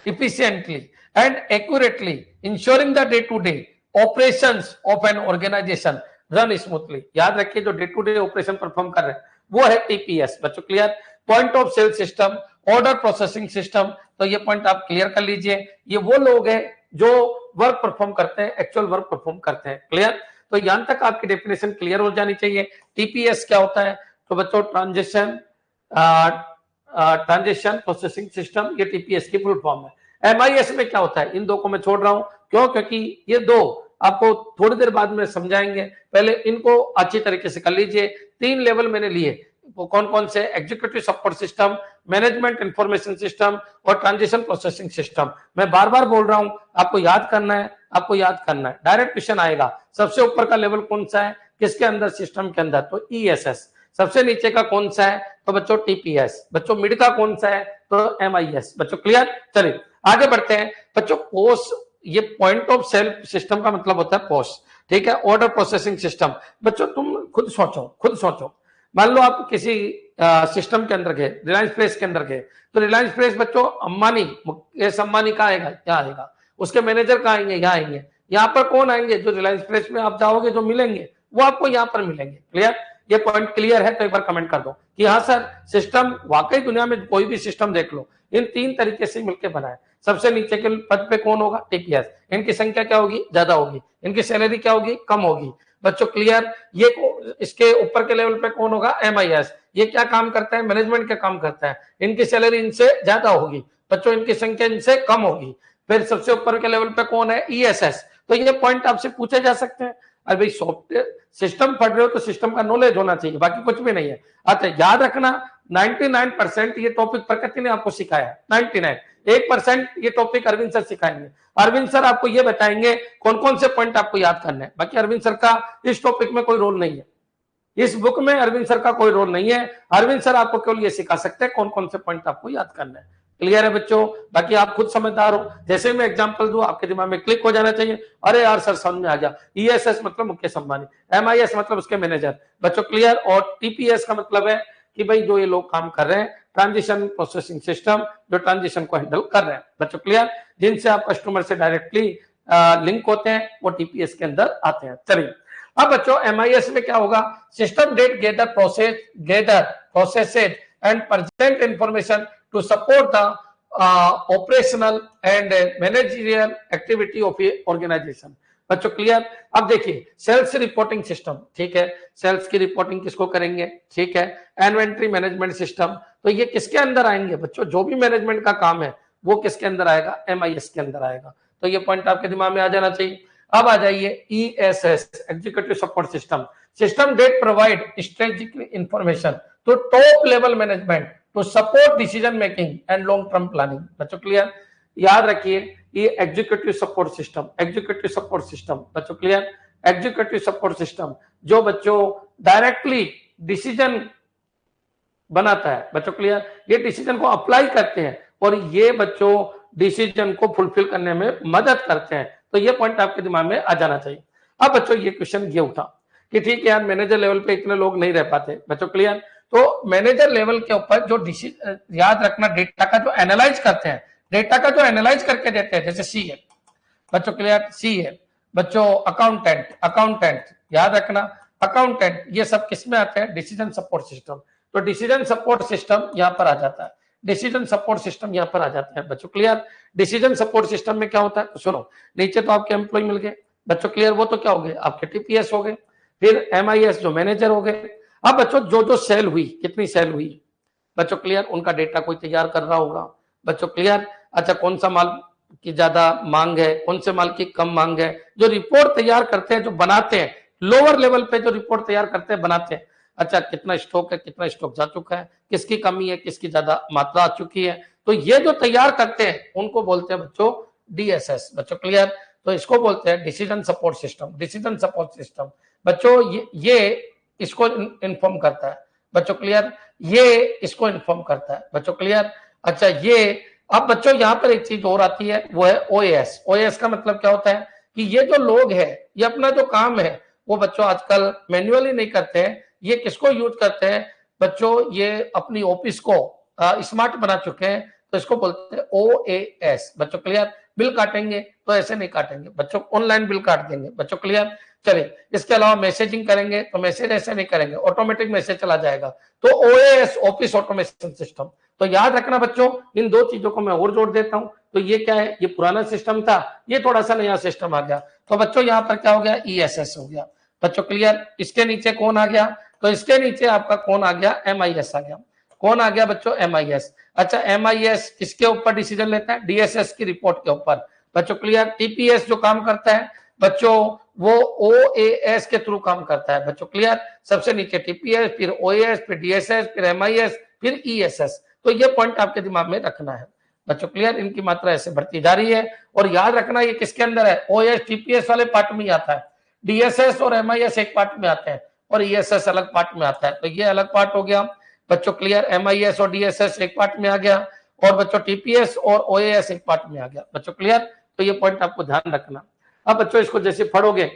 efficiently and accurately, ensuring the day-to-day operations of an organization run smoothly। याद रखिए जो day to day operation perform कर रहे हैं वो है टीपीएस। बच्चों clear? Point of sale system, order processing system, तो ये पॉइंट आप क्लियर कर लीजिए। ये वो लोग हैं जो वर्क परफॉर्म करते हैं, एक्चुअल वर्क परफॉर्म करते हैं। क्लियर? तो यहां तक आपकी डेफिनेशन क्लियर हो जानी चाहिए। टीपीएस क्या होता है? तो बच्चों ट्रांजेक्शन प्रोसेसिंग सिस्टम, ये टीपीएस की फुल फॉर्म है। एमआईएस में क्या होता है? इन दो को मैं छोड़ रहा हूं, क्यों? क्योंकि ये दो आपको थोड़ी देर बाद में समझाएंगे, पहले इनको अच्छी तरीके से कर लीजिए। 3 लेवल मैंने लिए, वो कौन कौन से? Executive support system, management information system और ट्रांजिशन प्रोसेसिंग सिस्टम। मैं बार बार बोल रहा हूं, आपको याद करना है, आपको याद करना है। डायरेक्ट क्वेश्चन आएगा, सबसे ऊपर का लेवल कौन सा है, किसके अंदर? सिस्टम के अंदर, तो ईएसएस। सबसे नीचे का कौन सा है? तो बच्चों टीपीएस। बच्चों मिड का कौन सा है? तो एमआईएस। बच्चों क्लियर? चलिए आगे बढ़ते हैं। बच्चों पोस्ट, ये पॉइंट ऑफ सेल सिस्टम का मतलब होता है पोस्ट, ठीक है? Order processing system. बच्चों तुम खुद सोचो, मान लो आप किसी सिस्टम के अंदर गए, रिलायंस फ्रेश के अंदर गए, तो रिलायंस फ्रेश बच्चों अंबानी, मुकेश अंबानी कहाँ आएगा? यहाँ आएगा। उसके मैनेजर कहाँ आएंगे? यहाँ आएंगे। यहाँ पर कौन आएंगे? जो रिलायंस फ्रेश में आप जाओगे जो मिलेंगे वो आपको यहाँ पर मिलेंगे। क्लियर? ये पॉइंट क्लियर है? तो एक बार कमेंट कर दो कि हाँ सर, सिस्टम वाकई दुनिया में कोई भी सिस्टम देख लो, इन 3 तरीके से मिलकर बना है। सबसे नीचे के पद पे कौन होगा? टीपीएस। इनकी संख्या क्या होगी? ज्यादा होगी। इनकी सैलरी क्या होगी? कम होगी। बच्चों क्लियर? ये इसके ऊपर के लेवल पे कौन होगा? एमआईएस। ये क्या काम करता है? मैनेजमेंट का काम करता है। इनकी सैलरी इनसे ज्यादा होगी। बच्चों इनकी संख्या इनसे कम होगी। फिर सबसे ऊपर के लेवल पे कौन है? ईएसएस। तो ये पॉइंट आपसे पूछे जा सकते हैं। अरे भाई सॉफ्टवेयर सिस्टम पढ़ रहे हो तो सिस्टम का नॉलेज होना चाहिए, बाकी कुछ भी नहीं है। अच्छा याद रखना, 99% ये टॉपिक प्रकृति ने आपको सिखाया, 99। 1% ये टॉपिक अरविंद सर सिखाएंगे। अरविंद सर आपको ये बताएंगे कौन कौन से पॉइंट आपको याद करने हैं। बाकी अरविंद सर का इस टॉपिक में कोई रोल नहीं है, इस बुक में अरविंद सर का कोई रोल नहीं है। अरविंद सर आपको केवल ये सिखा सकते हैं कौन कौन से पॉइंट आपको याद करना है। क्लियर है बच्चों? बाकी आप खुद समझदार हो, जैसे मैं एग्जांपल दूं आपके दिमाग में क्लिक हो जाना चाहिए। अरे यार सर समझ में आ गया। ईएसएस मतलब मुकेश अंबानी, एमआईएस मतलब उसके मैनेजर। बच्चों क्लियर? और टीपीएस का मतलब है कि भाई जो ये लोग काम कर रहे हैं, ट्रांजिशन प्रोसेसिंग सिस्टम, जो ट्रांजिशन को हैंडल कर रहे हैं। बच्चों क्लियर? जिनसे आप कस्टमर से डायरेक्टली लिंक होते हैं, वो टीपीएस के अंदर आते हैं। चलिए अब बच्चों एमआईएस में क्या होगा? System that gather processed and present information to support the operational and managerial activity of a organization. बच्चों क्लियर? अब देखिए सेल्स रिपोर्टिंग सिस्टम, ठीक है? सेल्स की रिपोर्टिंग किसको करेंगे? ठीक है? इन्वेंट्री मैनेजमेंट सिस्टम, तो ये किसके अंदर आएंगे? बच्चों जो भी मैनेजमेंट का काम है वो किसके अंदर आएगा? एमआईएस के अंदर आएगा। तो ये पॉइंट आपके दिमाग में आ जाना चाहिए। अब आ जाइए ESS, executive support system. System that provide strategic information to top level management to support decision making and long term planning. बच्चों क्लियर? याद रखिए ये executive support system, executive support system. बच्चों क्लियर? एग्जीक्यूटिव सपोर्ट सिस्टम जो बच्चों directly decision बनाता है। बच्चों क्लियर? ये डिसीजन को अप्लाई करते हैं और ये बच्चों डिसीजन को फुलफिल करने में मदद करते हैं। तो ये पॉइंट आपके दिमाग में आ जाना चाहिए। अब बच्चों ये क्वेश्चन ये उठा कि ठीक है यार मैनेजर लेवल पे इतने लोग नहीं रह पाते। बच्चों क्लियर? तो मैनेजर लेवल के ऊपर जो याद रखना डेटा का जो एनालाइज करते हैं, डेटा का जो एनालाइज करके देते हैं, जैसे सी है। बच्चों क्लियर? सी है। बच्चों अकाउंटेंट याद रखना, अकाउंटेंट ये सब किस में आते हैं? Decision support system. तो डिसीजन सपोर्ट सिस्टम यहाँ पर आ जाता है, डिसीजन सपोर्ट सिस्टम यहाँ पर आ जाता है। बच्चों क्लियर? डिसीजन सपोर्ट सिस्टम में क्या होता है? सुनो, नीचे तो आपके एम्प्लॉय मिल गए। बच्चों क्लियर? वो तो क्या हो गए? आपके टीपीएस हो गए। फिर एमआईएस जो मैनेजर हो गए। अब बच्चों जो जो सेल हुई, कितनी सेल हुई, बच्चों क्लियर? उनका डेटा कोई तैयार कर रहा होगा। बच्चों क्लियर? अच्छा कौन सा माल की ज्यादा मांग है, कौन से माल की कम मांग है, जो रिपोर्ट तैयार करते हैं, जो बनाते हैं, लोअर लेवल पे जो रिपोर्ट तैयार करते हैं, बनाते हैं। अच्छा कितना स्टॉक है, कितना स्टॉक जा चुका है, किसकी कमी है, किसकी ज्यादा मात्रा आ चुकी है, तो ये जो तैयार करते हैं उनको बोलते हैं बच्चों डीएसएस। बच्चों क्लियर? तो इसको बोलते हैं decision support system. Decision support system बच्चों ये इसको इन्फॉर्म करता है। बच्चों क्लियर? ये इसको इन्फॉर्म करता है। बच्चों क्लियर? अच्छा ये अब बच्चों यहाँ पर एक चीज और आती है, वो है ओएएस। ओएएस का मतलब क्या होता है कि ये जो लोग है, ये अपना जो काम है वो बच्चों आजकल मैन्युअली नहीं करते हैं, ये किसको यूज करते हैं बच्चों, ये अपनी ऑफिस को स्मार्ट बना चुके हैं, तो इसको बोलते हैं ओएएस। बच्चों क्लियर? बिल काटेंगे तो ऐसे नहीं काटेंगे बच्चों, ऑनलाइन बिल काट देंगे बच्चों, क्लियर? चलिए, इसके अलावा मैसेजिंग करेंगे तो मैसेज ऐसे नहीं करेंगे, ऑटोमेटिक मैसेज चला जाएगा, तो ओएएस, ऑफिस ऑटोमेशन सिस्टम। तो याद रखना बच्चों, इन दो चीजों को मैं और जोड़ देता हूं। तो ये क्या है, ये पुराना सिस्टम था, ये थोड़ा सा नया सिस्टम आ गया। तो बच्चों यहाँ पर क्या हो गया, ईएसएस हो गया बच्चों, क्लियर? इसके नीचे कौन आ गया, तो इसके नीचे आपका कौन आ गया, एमआईएस आ गया। कौन आ गया बच्चों, एमआईएस। अच्छा, एमआईएस किसके ऊपर डिसीजन लेता है, डीएसएस की रिपोर्ट के ऊपर बच्चों, क्लियर? टीपीएस जो काम करता है बच्चों, वो ओएएस के थ्रू काम करता है बच्चों, क्लियर? सबसे नीचे टीपीएस, फिर ओएएस, फिर डीएसएस, फिर एमआईएस, फिर ईएसएस। तो ये पॉइंट आपके दिमाग में रखना है बच्चों, क्लियर? इनकी मात्रा ऐसे बढ़ती जा रही है, और याद रखना ये किसके अंदर है, ओएएस टीपीएस वाले पार्ट में आता है, डीएसएस और एमआईएस एक पार्ट में आते हैं, और ईएसएस अलग पार्ट में आता है। तो ये अलग पार्ट हो गया बच्चों, क्लियर? एमआईएस और डीएसएस एक पार्ट में आ गया, और बच्चों टीपीएस और ओएएस एक पार्ट में आ गया बच्चों, क्लियर? तो ये पॉइंट आपको ध्यान रखना। अब बच्चों इसको जैसे पढ़ोगे,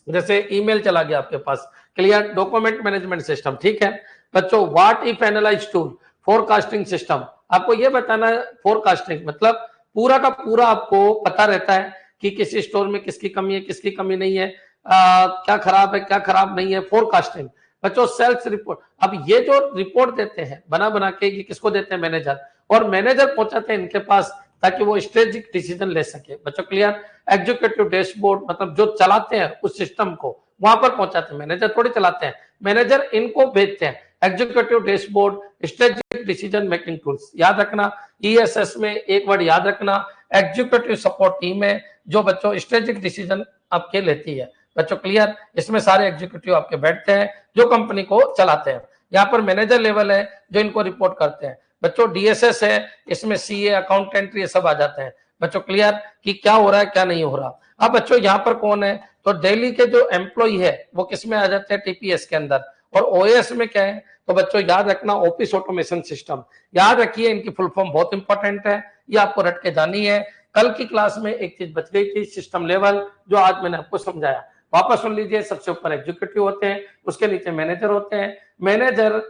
जैसे ईमेल चला गया आपके पास, क्लियर? डॉक्यूमेंट मैनेजमेंट सिस्टम, ठीक है बच्चों? What if analyse tool, forecasting system. आपको ये बताना है, फोरकास्टिंग मतलब पूरा का पूरा आपको पता रहता है कि किसी स्टोर में किसकी कमी है, किसकी कमी नहीं है, क्या खराब है, क्या खराब नहीं है, फोरकास्टिंग बच्चों। सेल्स रिपोर्ट, अब ये जो रिपोर्ट देते हैं बना बना के, ये किसको देते हैं, मैनेजर, और मैनेजर पहुंचाते हैं इनके पास ताकि वो स्ट्रेटेजिक डिसीजन ले सके बच्चों, क्लियर? एग्जीक्यूटिव डैशबोर्ड मतलब जो चलाते हैं उस सिस्टम को वहां पर पहुंचाते हैं, मैनेजर थोड़ी चलाते हैं, मैनेजर इनको भेजते हैं। Executive dashboard, strategic decision making tools, याद रखना ईएसएस में एक वर्ड याद रखना, एग्जीक्यूटिव सपोर्ट टीम है जो बच्चों स्ट्रेटेजिक डिसीजन आपके लेती है बच्चों, क्लियर? इसमें सारे एग्जीक्यूटिव आपके बैठते हैं जो कंपनी को चलाते हैं। यहाँ पर मैनेजर लेवल है जो इनको रिपोर्ट करते हैं बच्चों। डीएसएस है, इसमें सीए, अकाउंटेंट, ये सब आ जाते हैं बच्चों, क्लियर? कि क्या हो रहा है क्या नहीं हो रहा। अब बच्चों यहाँ पर कौन है, तो दिल्ली के जो एम्प्लॉय है वो किस में आ जाते हैं, टीपीएस के अंदर। और ओएस में क्या है, तो बच्चों याद रखना ऑफिस ऑटोमेशन सिस्टम। याद रखिए इनकी फुल फॉर्म बहुत इंपॉर्टेंट है, ये आपको रट के जानी है। कल की क्लास में एक चीज बच गई थी, सिस्टम लेवल, जो आज मैंने आपको समझाया, वापस सुन लीजिए। सबसे ऊपर एग्जीक्यूटिव होते हैं, उसके नीचे मैनेजर होते हैं। मैनेजर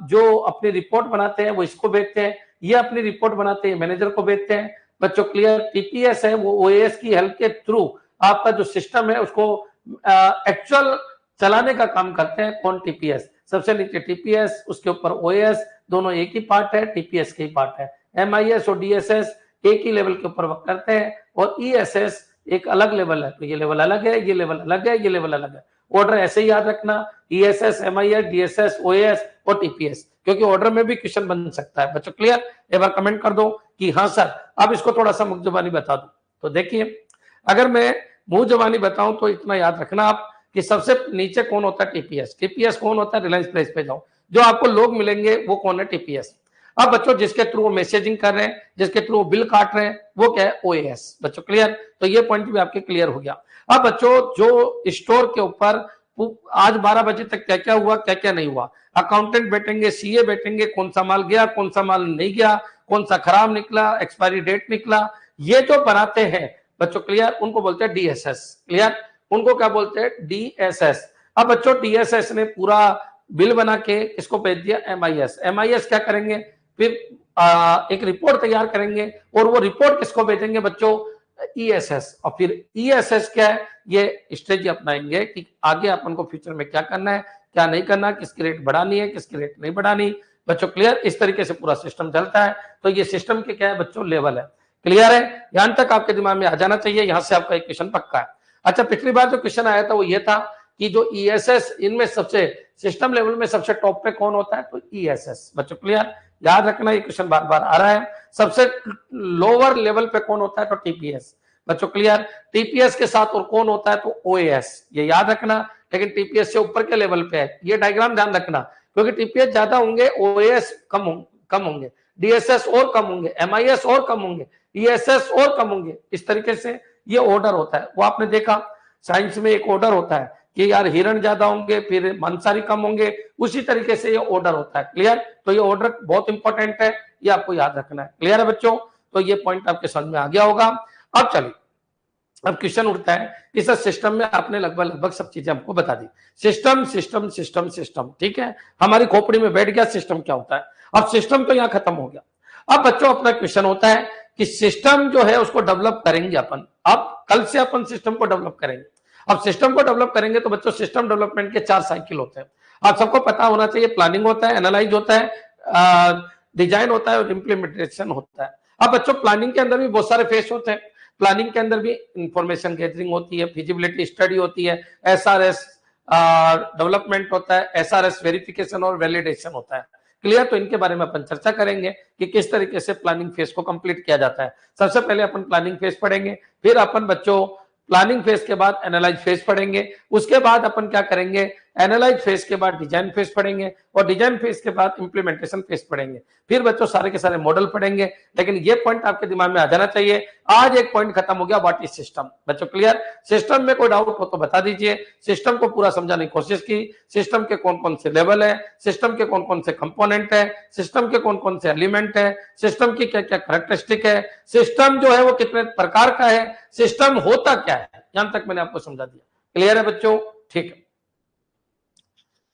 जो अपनी रिपोर्ट बनाते हैं वो इसको भेजते हैं, ये अपनी रिपोर्ट बनाते हैं मैनेजर को भेजते हैं बच्चों, क्लियर? टीपीएस है वो ओएस की हेल्प के थ्रू आपका जो सिस्टम है उसको एक्चुअल चलाने का काम करते हैं। कौन, टीपीएस। सबसे नीचे टीपीएस, उसके ऊपर ओएस, दोनों एक ही पार्ट है, टीपीएस के ही पार्ट है। एमआईएस और डीएसएस एक ही लेवल के ऊपर वर्क करते हैं, और ईएसएस एक अलग लेवल है, तो ये लेवल अलग है, ये लेवल अलग है, ये लेवल अलग है। ऑर्डर ऐसे ही याद रखना, ईएसएस, एमआईएस, डीएसएस, ओएस और टीपीएस, क्योंकि ऑर्डर में भी क्वेश्चन बन सकता है बच्चों, क्लियर? एक बार कमेंट कर दो कि हाँ सर। अब इसको थोड़ा सा मुख जबानी बता दो। तो देखिए, अगर मैं मुंह जबानी बताऊं तो इतना याद रखना आप कि सबसे नीचे कौन होता है, टीपीएस। टीपीएस कौन होता है, रिलायंस फ्रेश पे जाओ, जो आपको लोग मिलेंगे वो कौन है, टीपीएस। अब बच्चों जिसके थ्रू वो मैसेजिंग कर रहे हैं, जिसके थ्रू बिल काट रहे हैं, वो क्या है, ओएएस बच्चों, क्लियर? तो ये पॉइंट भी आपके क्लियर हो गया। अब बच्चों जो स्टोर के ऊपर आज 12 बजे तक क्या क्या हुआ, क्या क्या नहीं हुआ, अकाउंटेंट बैठेंगे, सीए बैठेंगे, कौन सा माल गया, कौन सा माल नहीं गया, कौन सा खराब निकला, एक्सपायरी डेट निकला, ये जो बनाते हैं बच्चों, क्लियर? उनको बोलते हैं डीएसएस, क्लियर? उनको क्या बोलते हैं, डीएसएस। अब बच्चों डीएसएस ने पूरा बिल बना के इसको भेज दिया एमआईएस। एमआईएस क्या करेंगे, फिर एक रिपोर्ट तैयार करेंगे, और वो रिपोर्ट किसको भेजेंगे बच्चों, ईएसएस। और फिर ईएसएस क्या है, ये स्ट्रेटजी अपनाएंगे कि आगे अपन को फ्यूचर में क्या करना है, क्या नहीं करना, किसकी रेट बढ़ानी है, किसकी रेट नहीं बढ़ानी बच्चों, क्लियर? इस तरीके से पूरा सिस्टम चलता है। तो ये सिस्टम के क्या है बच्चों, लेवल है, क्लियर है? यहां तक आपके दिमाग में आ जाना चाहिए, यहां से आपका एक क्वेश्चन पक्का है। अच्छा, पिछली बार जो क्वेश्चन आया था वो ये था कि जो ईएसएस, इनमें सबसे सिस्टम लेवल में सबसे टॉप पे कौन होता है, तो ईएसएस बच्चों, क्लियर? याद रखना, ये क्वेश्चन बार बार आ रहा है। सबसे लोअर लेवल पे कौन होता है, तो टीपीएस बच्चों, क्लियर? टीपीएस के साथ और कौन होता है, तो ओएएस, ये याद रखना। लेकिन टीपीएस से ऊपर के लेवल पे है, ये डायग्राम ध्यान रखना, क्योंकि टीपीएस ज्यादा होंगे, ओएएस कम होंगे, डीएसएस और कम होंगे, एमआईएस और कम होंगे, ईएसएस और कम होंगे। इस तरीके से ये ऑर्डर होता है। वो आपने देखा साइंस में एक ऑर्डर होता है कि यार हिरण ज्यादा होंगे, फिर मांसाहारी कम होंगे, उसी तरीके से ये ऑर्डर होता है, क्लियर? तो ये ऑर्डर बहुत इंपॉर्टेंट है, ये आपको याद रखना है। क्लियर है बच्चों? तो ये पॉइंट आपके समझ में आ गया होगा। अब चलिए, अब क्वेश्चन उठता है कि सर सिस्टम में आपने लगभग सब चीजें हमको बता दी। सिस्टम सिस्टम सिस्टम सिस्टम, ठीक है, हमारी खोपड़ी में बैठ गया सिस्टम क्या होता है। अब सिस्टम तो यहाँ खत्म हो गया। अब बच्चों अपना क्वेश्चन होता है कि सिस्टम जो है उसको डेवलप करेंगे अपन। अब कल से अपन सिस्टम को डेवलप करेंगे। अब सिस्टम को डेवलप करेंगे तो बच्चों सिस्टम डेवलपमेंट के 4 साइकिल होते हैं। आप सबको पता होना चाहिए, प्लानिंग होता है, एनालाइज होता है, डिजाइन होता है और इम्प्लीमेंटेशन होता है। अब बच्चों प्लानिंग के अंदर भी बहुत सारे फेस होते हैं। प्लानिंग के अंदर भी इंफॉर्मेशन गैदरिंग होती है, फिजिबिलिटी स्टडी होती है, एसआरएस डेवलपमेंट होता है, एसआरएस वेरिफिकेशन और वैलिडेशन होता है। क्लियर? तो इनके बारे में अपन चर्चा करेंगे कि किस तरीके से प्लानिंग फेज को कंप्लीट किया जाता है। सबसे पहले अपन प्लानिंग फेज पढ़ेंगे, फिर अपन बच्चों प्लानिंग फेज के बाद एनालाइज फेज पढ़ेंगे, उसके बाद अपन क्या करेंगे, एनालाइज फेज के बाद डिजाइन फेज पढ़ेंगे और डिजाइन फेज के बाद इंप्लीमेंटेशन फेज पढ़ेंगे। फिर बच्चों सारे के सारे मॉडल पढ़ेंगे। लेकिन ये पॉइंट आपके दिमाग में आ जाना चाहिए, आज एक पॉइंट खत्म हो गया, व्हाट इज सिस्टम। बच्चों क्लियर? सिस्टम में कोई डाउट हो तो बता दीजिए। सिस्टम को पूरा समझाने की कोशिश की, सिस्टम के कौन कौन से लेवल है, सिस्टम के कौन कौन से कंपोनेंट है, सिस्टम के कौन कौन से एलिमेंट है, सिस्टम की क्या क्या कैरेक्टरिस्टिक है, सिस्टम जो है वो कितने प्रकार का है, सिस्टम होता क्या है, यहां तक मैंने आपको समझा दिया। क्लियर है बच्चों? ठीक है,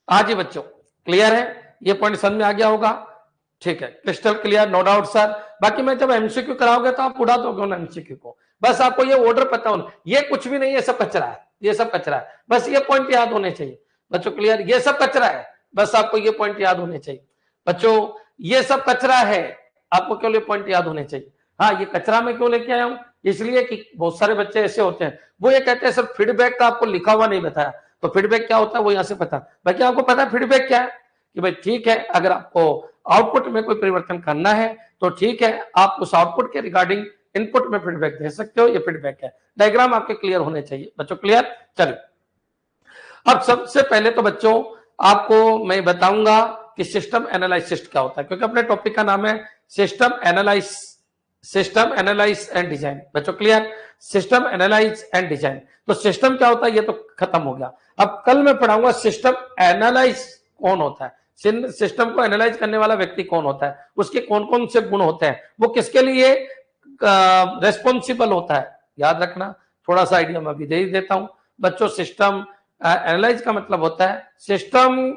हाँ जी बच्चों, क्लियर है? ये पॉइंट समझ में आ गया होगा? ठीक है, crystal clear, no doubt sir. बाकी मैं जब एमसीक्यू कराओगे तो आप उड़ा दोगे ना एमसीक्यू को, बस आपको ये ऑर्डर पता होना, ये कुछ भी नहीं है, सब कचरा है, ये सब कचरा है, बस ये पॉइंट याद होने चाहिए बच्चों। क्लियर? ये सब कचरा है, बस आपको ये पॉइंट याद होने चाहिए बच्चों। ये सब कचरा है, आपको केवल ये पॉइंट याद होने चाहिए। हाँ, ये कचरा मैं क्यों लेके आया हूं, इसलिए कि बहुत सारे बच्चे ऐसे होते हैं, वो ये कहते हैं सर फीडबैक का आपको लिखा हुआ नहीं बताया। तो फीडबैक क्या होता है वो यहां से पता, बाकी आपको पता है फीडबैक क्या है, कि भाई ठीक है, अगर आपको आउटपुट में कोई परिवर्तन करना है तो ठीक है, आप उस आउटपुट के रिगार्डिंग इनपुट में फीडबैक दे सकते हो, ये फीडबैक है। डायग्राम आपके क्लियर होने चाहिए बच्चों। क्लियर? चलिए, अब सबसे पहले तो बच्चों आपको मैं बताऊंगा कि सिस्टम एनालिसिस क्या होता है, क्योंकि अपने टॉपिक का नाम है सिस्टम एनालाइज एंड डिजाइन। बच्चों clear? System analyse and design. तो सिस्टम क्या होता है ये तो खत्म हो गया। अब कल मैं पढ़ाऊंगा सिस्टम एनालाइज कौन होता है, सिस्टम को एनालाइज करने वाला व्यक्ति कौन होता है, उसके कौन कौन से गुण होते हैं, वो किसके लिए रेस्पॉन्सिबल होता है, याद रखना। थोड़ा सा आइडिया मैं भी दे देता हूं बच्चों। सिस्टम एनालाइज का मतलब होता है सिस्टम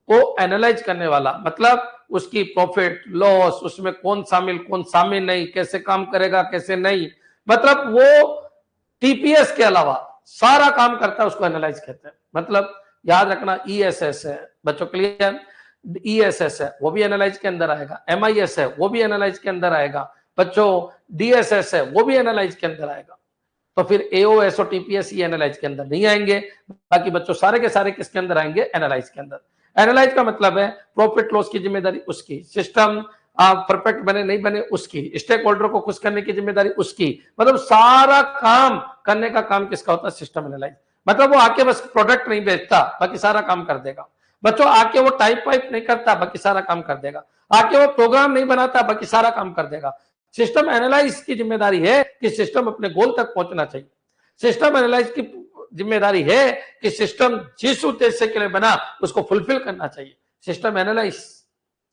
को एनालाइज करने वाला, मतलब उसकी प्रॉफिट लॉस, उसमें कौन शामिल नहीं, कैसे काम करेगा कैसे नहीं, मतलब वो टीपीएस के अलावा सारा काम करता है, उसको एनालाइज कहते हैं। मतलब याद रखना, ईएसएस है बच्चों, क्लियर? ईएसएस है वो भी एनालाइज के अंदर आएगा, एमआईएस है वो भी एनालाइज के अंदर आएगा बच्चों, डीएसएस है वो भी एनालाइज के अंदर आएगा। तो फिर एओएस और टीपीएस ये एनालाइज के अंदर नहीं आएंगे, बाकी बच्चों सारे के सारे किसके अंदर आएंगे, एनालाइज के अंदर। एनालाइज का मतलब है प्रॉफिट लॉस की जिम्मेदारी उसकी, सिस्टम परफेक्ट बने नहीं बने उसकी, स्टेक होल्डर को खुश करने की जिम्मेदारी उसकी, मतलब सारा काम करने का काम किसका होता है, सिस्टम एनालाइज। मतलब वो आके बस प्रोडक्ट नहीं बेचता, बाकी सारा काम कर देगा बच्चों। आके वो टाइप वाइप नहीं करता, बाकी सारा काम कर देगा। आके वो प्रोग्राम नहीं बनाता, बाकी सारा काम कर देगा। सिस्टम एनालाइज की जिम्मेदारी है कि सिस्टम अपने गोल तक पहुंचना चाहिए। सिस्टम एनालाइज की जिम्मेदारी है कि सिस्टम जिस उद्देश्य के लिए बना उसको फुलफिल करना चाहिए। सिस्टम एनालाइज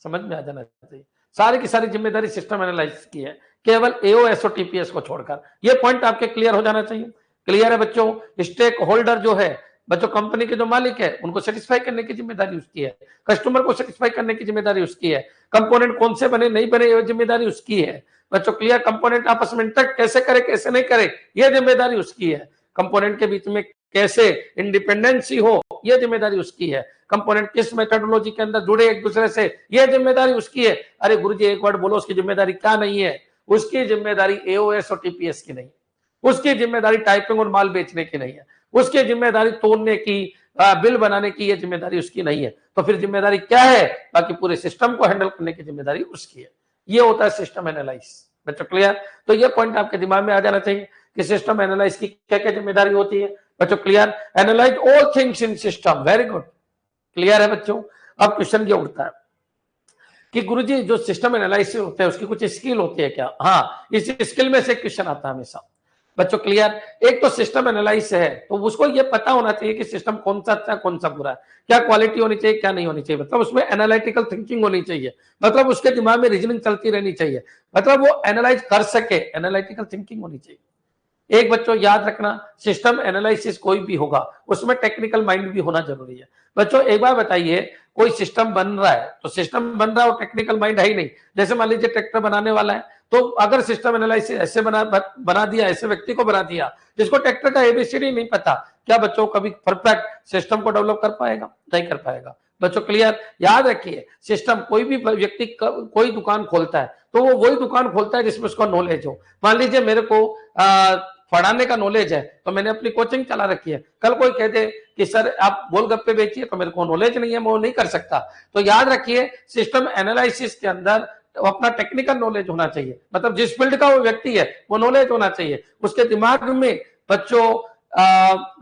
समझ में आ जाना चाहिए, सारी की सारी जिम्मेदारी सिस्टम एनालाइज की है, केवल एओएस और टीपीएस को छोड़कर। ये पॉइंट आपके क्लियर हो जाना चाहिए। क्लियर है बच्चों? स्टेक होल्डर जो है बच्चों, कंपनी के जो मालिक है उनको सेटिस्फाई करने की जिम्मेदारी उसकी है, कस्टमर को सेटिस्फाई करने की जिम्मेदारी उसकी है, कंपोनेंट कौन से बने नहीं बने ये जिम्मेदारी उसकी है बच्चों। क्लियर? कंपोनेंट आपस में इंटरेक्ट कैसे करे कैसे नहीं करे ये जिम्मेदारी उसकी है, कंपोनेंट के बीच में कैसे इंडिपेंडेंसी हो ये जिम्मेदारी उसकी है, कंपोनेंट किस मेथोडोलॉजी के अंदर जुड़े एक दूसरे से ये जिम्मेदारी उसकी है। अरे गुरुजी एक वर्ड बोलो, उसकी जिम्मेदारी क्या नहीं है? उसकी जिम्मेदारी एओएस और टीपीएस की नहीं, उसकी जिम्मेदारी टाइपिंग और माल बेचने की नहीं है, उसकी जिम्मेदारी तोड़ने की, बिल बनाने की ये जिम्मेदारी उसकी नहीं है। तो फिर जिम्मेदारी क्या है? बाकी पूरे सिस्टम को हैंडल करने की जिम्मेदारी उसकी है। ये होता है सिस्टम एनालाइज बच्चों। क्लियर? तो ये पॉइंट आपके दिमाग में आ जाना चाहिए कि सिस्टम एनालाइज की क्या क्या जिम्मेदारी होती है बच्चों। Clear? Analyse all things in system, very good. Clear है बच्चों? अब क्वेश्चन ये उठता है कि गुरुजी जो सिस्टम एनालिसिस होता है उसकी कुछ स्किल होती है क्या? हाँ, इस स्किल में से क्वेश्चन आता है हमेशा बच्चों क्लियर। एक तो सिस्टम एनालाइज है, तो उसको ये पता होना चाहिए कि सिस्टम कौन सा अच्छा है कौन सा बुरा है, क्या क्वालिटी होनी चाहिए क्या नहीं होनी चाहिए, मतलब उसमें एनालिटिकल थिंकिंग होनी चाहिए, मतलब उसके दिमाग में रीजनिंग चलती रहनी चाहिए, मतलब वो एनालाइज कर सके, एनालिटिकल थिंकिंग होनी चाहिए। एक बच्चों याद रखना, सिस्टम एनालिसिस कोई भी होगा उसमें टेक्निकल माइंड भी होना जरूरी है। बच्चों एक बार बताइए, कोई सिस्टम बन रहा है तो सिस्टम बन रहा है और टेक्निकल माइंड है ही नहीं। जैसे मान लीजिए ट्रैक्टर बनाने वाला है, तो अगर सिस्टम एनालिसिस ऐसे बना दिया, ऐसे व्यक्ति को बना दिया जिसको ट्रैक्टर का एबीसीडी नहीं पता, क्या बच्चों कभी परफेक्ट सिस्टम को डेवलप कर पाएगा? नहीं कर पाएगा। बच्चों क्लियर। याद रखिए, सिस्टम कोई भी व्यक्ति कोई दुकान खोलता है तो वो वही दुकान खोलता है जिसमें उसका नॉलेज हो। मान लीजिए मेरे को पढ़ाने का नॉलेज है तो मैंने अपनी कोचिंग चला रखी है, कल कोई कह दे कि सर आप गोलगप्पे बेचिए, तो मेरे को नॉलेज नहीं है, मैं वो नहीं कर सकता। तो याद रखिए, सिस्टम एनालिसिस के अंदर अपना टेक्निकल नॉलेज होना चाहिए, मतलब जिस फील्ड का वो व्यक्ति है वो नॉलेज होना चाहिए, उसके दिमाग में बच्चों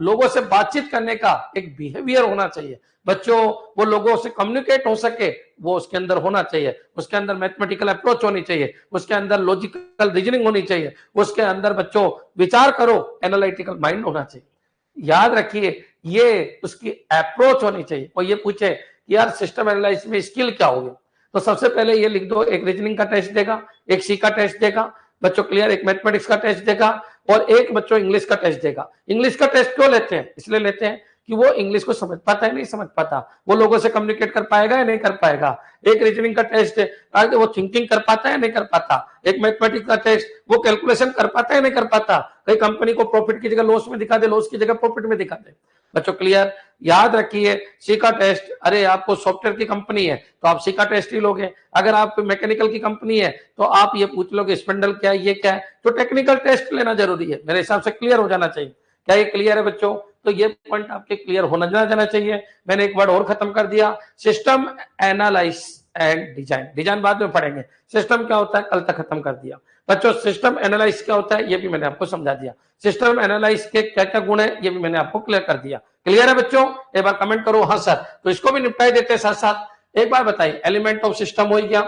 लोगों से बातचीत करने का एक बिहेवियर होना चाहिए, बच्चों वो लोगों से कम्युनिकेट हो सके वो उसके अंदर होना चाहिए, उसके अंदर मैथमेटिकल अप्रोच होनी चाहिए, उसके अंदर लॉजिकल रीजनिंग होनी चाहिए, उसके अंदर बच्चों विचार करो एनालिटिकल माइंड होना चाहिए। याद रखिए, ये उसकी अप्रोच होनी चाहिए। और ये पूछे कि यार सिस्टम एनालिसिस में स्किल क्या होगी, तो सबसे पहले ये लिख दो, एक रीजनिंग का टेस्ट देगा, एक सी का टेस्ट देगा बच्चों क्लियर, एक मैथमेटिक्स का टेस्ट देगा और एक बच्चों इंग्लिश का टेस्ट देगा। इंग्लिश का टेस्ट क्यों लेते हैं? इसलिए लेते हैं कि वो इंग्लिश को समझ पाता है नहीं समझ पाता, वो लोगों से कम्युनिकेट कर पाएगा या नहीं कर पाएगा। एक रीजनिंग का टेस्ट है, वो थिंकिंग कर पाता है नहीं कर पाता। एक मैथमेटिक्स का टेस्ट, वो कैलकुलेशन कर पाता है नहीं कर पाता। कई कंपनी को प्रॉफिट की जगह लॉस में दिखा दे, लॉस की जगह प्रॉफिट में दिखा दे। बच्चों क्लियर। याद रखिए, सी का टेस्ट, अरे आपको सॉफ्टवेयर की कंपनी है तो आप सी का टेस्ट ही लोगे, अगर आप मैकेनिकल की कंपनी है तो आप ये पूछ लोगे स्पिंडल क्या है, ये क्या है, तो टेक्निकल टेस्ट लेना जरूरी है, मेरे हिसाब से क्लियर हो जाना चाहिए। क्या ये क्लियर है बच्चों? तो ये पॉइंट आपके क्लियर होना जाना चाहिए। मैंने एक वर्ड और खत्म कर दिया, system analyse and design. Design बाद में पढ़ेंगे, सिस्टम क्या होता है कल तक खत्म कर दिया। बच्चों सिस्टम एनालाइज क्या होता है ये भी मैंने आपको समझा दिया, सिस्टम एनालाइज के क्या क्या गुण है ये भी मैंने आपको क्लियर कर दिया। क्लियर है बच्चों? एक बार कमेंट करो हाँ सर। तो इसको भी निपटाई देते हैं साथ साथ। एक बार बताइए, एलिमेंट ऑफ सिस्टम हो गया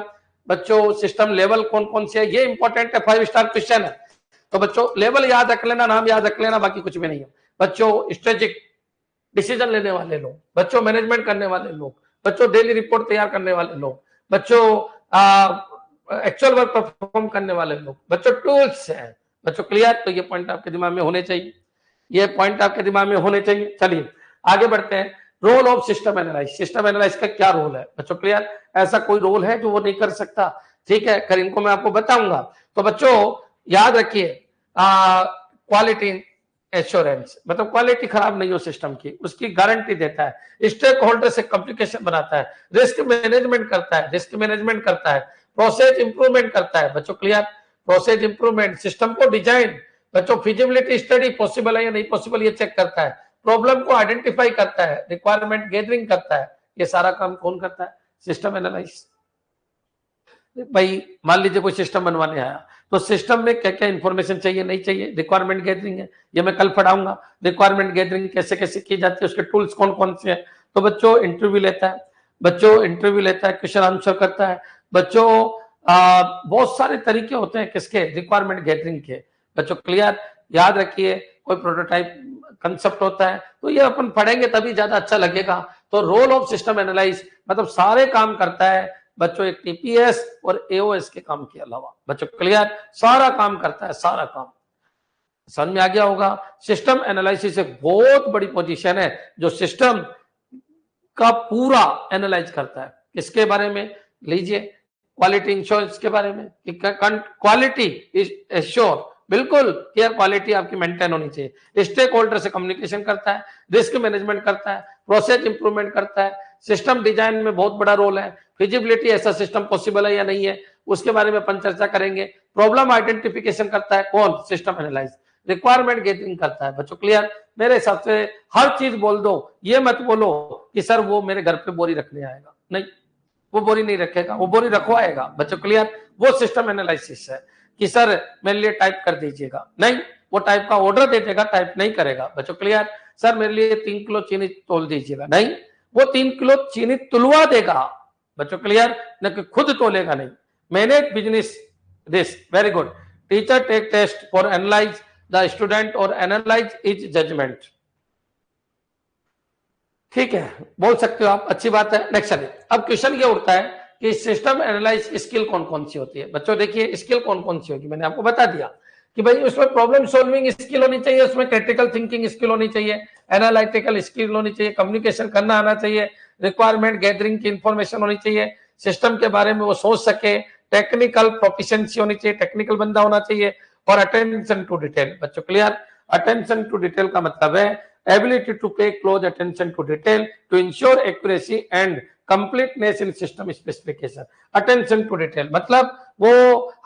बच्चों, सिस्टम लेवल कौन कौन से है, ये इंपॉर्टेंट है, 5 स्टार क्वेश्चन है। तो बच्चों लेवल याद रख लेना, नाम याद रख लेना, बाकी कुछ भी नहीं है। बच्चों स्ट्रेटेजिक डिसीजन लेने वाले लोग, बच्चों मैनेजमेंट करने वाले लोग, बच्चों डेली रिपोर्ट तैयार करने वाले लोग, बच्चों एक्चुअल वर्क परफॉर्म करने वाले लोग, बच्चों टूल्स हैं। बच्चों क्लियर। तो ये पॉइंट आपके दिमाग में होने चाहिए, ये पॉइंट आपके दिमाग में होने चाहिए। चलिए आगे बढ़ते हैं। Role of system analyse, system analyse का क्या रोल है बच्चों क्लियर? ऐसा कोई रोल है जो वो नहीं कर सकता? ठीक है, कर इनको मैं आपको बताऊंगा। तो बच्चों याद रखिए, क्वालिटी एश्योरेंस, मतलब क्वालिटी खराब नहीं हो सिस्टम की, उसकी गारंटी देता है, स्टेक होल्डर से कम्युनिकेशन बनाता है, रिस्क मैनेजमेंट करता है, रिस्क मैनेजमेंट करता है, प्रोसेस इंप्रूवमेंट करता है। बच्चों क्लियर। प्रोसेस इंप्रूवमेंट, सिस्टम को डिजाइन, बच्चों फिजिबिलिटी स्टडी पॉसिबल है या नहीं पॉसिबल ये चेक करता है, प्रॉब्लम को आइडेंटिफाई करता है, रिक्वायरमेंट गैदरिंग करता है। ये सारा काम कौन करता है? System analyse. भाई मान लीजिए कोई सिस्टम बनवाने आया तो सिस्टम में क्या क्या इंफॉर्मेशन चाहिए नहीं चाहिए, रिक्वायरमेंट गैदरिंग है, ये मैं कल पढ़ाऊंगा। रिक्वायरमेंट गैदरिंग कैसे कैसे की जाती है, उसके टूल्स कौन कौन से हैं। तो बच्चों इंटरव्यू लेता है, बच्चों इंटरव्यू लेता है, क्वेश्चन आंसर करता है। बच्चों बहुत सारे तरीके होते हैं किसके? रिक्वायरमेंट गैदरिंग के। बच्चों क्लियर। याद रखिए, कोई प्रोटोटाइप कंसेप्ट होता है तो ये अपन पढ़ेंगे तभी ज्यादा अच्छा लगेगा। तो रोल ऑफ सिस्टम एनालाइज मतलब सारे काम करता है बच्चों, एक टीपीएस और एओएस के काम के अलावा। बच्चों क्लियर, सारा काम करता है, सारा काम समझ में आ गया होगा। सिस्टम एनालिसिस एक बहुत बड़ी पोजीशन है जो सिस्टम का पूरा एनालाइज करता है। किसके बारे में? लीजिए, क्वालिटी इंश्योरेंस के बारे में, क्वालिटी एश्योर, बिल्कुल क्लियर क्वालिटी आपकी मेंटेन होनी चाहिए, स्टेक होल्डर से कम्युनिकेशन करता है, रिस्क मैनेजमेंट करता है, प्रोसेस इंप्रूवमेंट करता है, सिस्टम डिजाइन में बहुत बड़ा रोल है, फिजिबिलिटी ऐसा सिस्टम पॉसिबल है या नहीं है उसके बारे में अपन चर्चा करेंगे, प्रॉब्लम आइडेंटिफिकेशन करता है कौन? सिस्टम एनालाइज, रिक्वायरमेंट गैदरिंग करता है। बच्चों क्लियर। मेरे हिसाब से हर चीज बोल दो, ये मत बोलो कि सर वो मेरे घर पे बोरी रखने आएगा, नहीं, वो बोरी नहीं रखेगा, वो बोरी रखवाएगा। बच्चों क्लियर। वो सिस्टम एनालिसिस है कि सर मेरे लिए टाइप कर दीजिएगा, नहीं, वो टाइप का ऑर्डर दे देगा, टाइप नहीं करेगा। बच्चों क्लियर। सर मेरे लिए 3 किलो चीनी तोल दीजिएगा, नहीं, वो 3 किलो चीनी तुलवा देगा। बच्चों क्लियर। न कि खुद तोलेगा नहीं। Manage business risk, very good. Teacher take test for analyse the student और एनालाइज इज जजमेंट। ठीक है, बोल सकते हो आप, अच्छी बात है। नेक्स्ट चलिए, अब क्वेश्चन ये उठता है कि सिस्टम एनालाइज स्किल कौन कौन सी होती है। बच्चों देखिए, स्किल कौन कौन सी होगी, मैंने आपको बता दिया कि भाई उसमें प्रॉब्लम सॉल्विंग स्किल होनी चाहिए, उसमें क्रिटिकल थिंकिंग स्किल होनी चाहिए, एनालिटिकल स्किल होनी चाहिए, कम्युनिकेशन करना आना चाहिए, रिक्वायरमेंट गैदरिंग की इंफॉर्मेशन होनी चाहिए, सिस्टम के बारे में वो सोच सके, टेक्निकल प्रोफिशिएंसी होनी चाहिए, टेक्निकल बंदा होना चाहिए, और अटेंशन टू डिटेल। बच्चों क्लियर? अटेंशन टू डिटेल का मतलब है ability to pay close attention to detail to ensure accuracy and completeness in system specification। attention to detail मतलब वो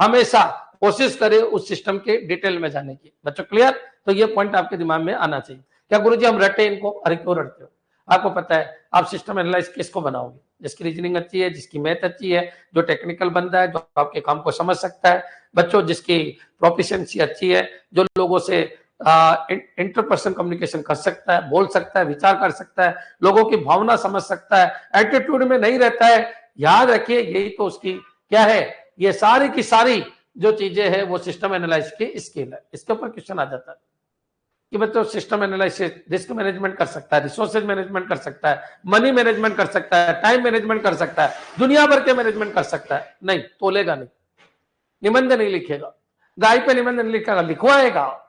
हमेशा कोशिश करे उस सिस्टम के डिटेल में जाने की। बच्चों क्लियर? तो ये पॉइंट आपके दिमाग में आना चाहिए। क्या गुरुजी हम रटे इनको? अरे क्यों रटते हो? आपको पता है आप सिस्टम एनालाइज किसको बनाओगे? जिसकी रीजनिंग अच्छी है, जिसकी मैथ अच्छी है, जो टेक्निकल बंदा है, जो आपके काम को समझ सकता है। बच्चों जिसकी प्रोफिशिएंसी अच्छी है, जो लोगों से इंटरपर्सनल कम्युनिकेशन कर सकता है, बोल सकता है, विचार कर सकता है, लोगों की भावना समझ सकता है, एटीट्यूड में नहीं रहता है। याद रखिए यही तो उसकी क्या है, ये सारी की सारी जो चीजें हैं वो सिस्टम एनालाइज की स्किल है। इसके ऊपर क्वेश्चन आ जाता है कि बच्चों सिस्टम एनालिसिस रिस्क मैनेजमेंट कर सकता है, रिसोर्सेज मैनेजमेंट कर सकता है, मनी मैनेजमेंट कर सकता है, टाइम मैनेजमेंट कर सकता है, दुनिया भर के मैनेजमेंट कर सकता है। नहीं तोलेगा नहीं, निबंध नहीं लिखेगा, गाय पे निबंध नहीं लिखेगा, लिखवाएगा।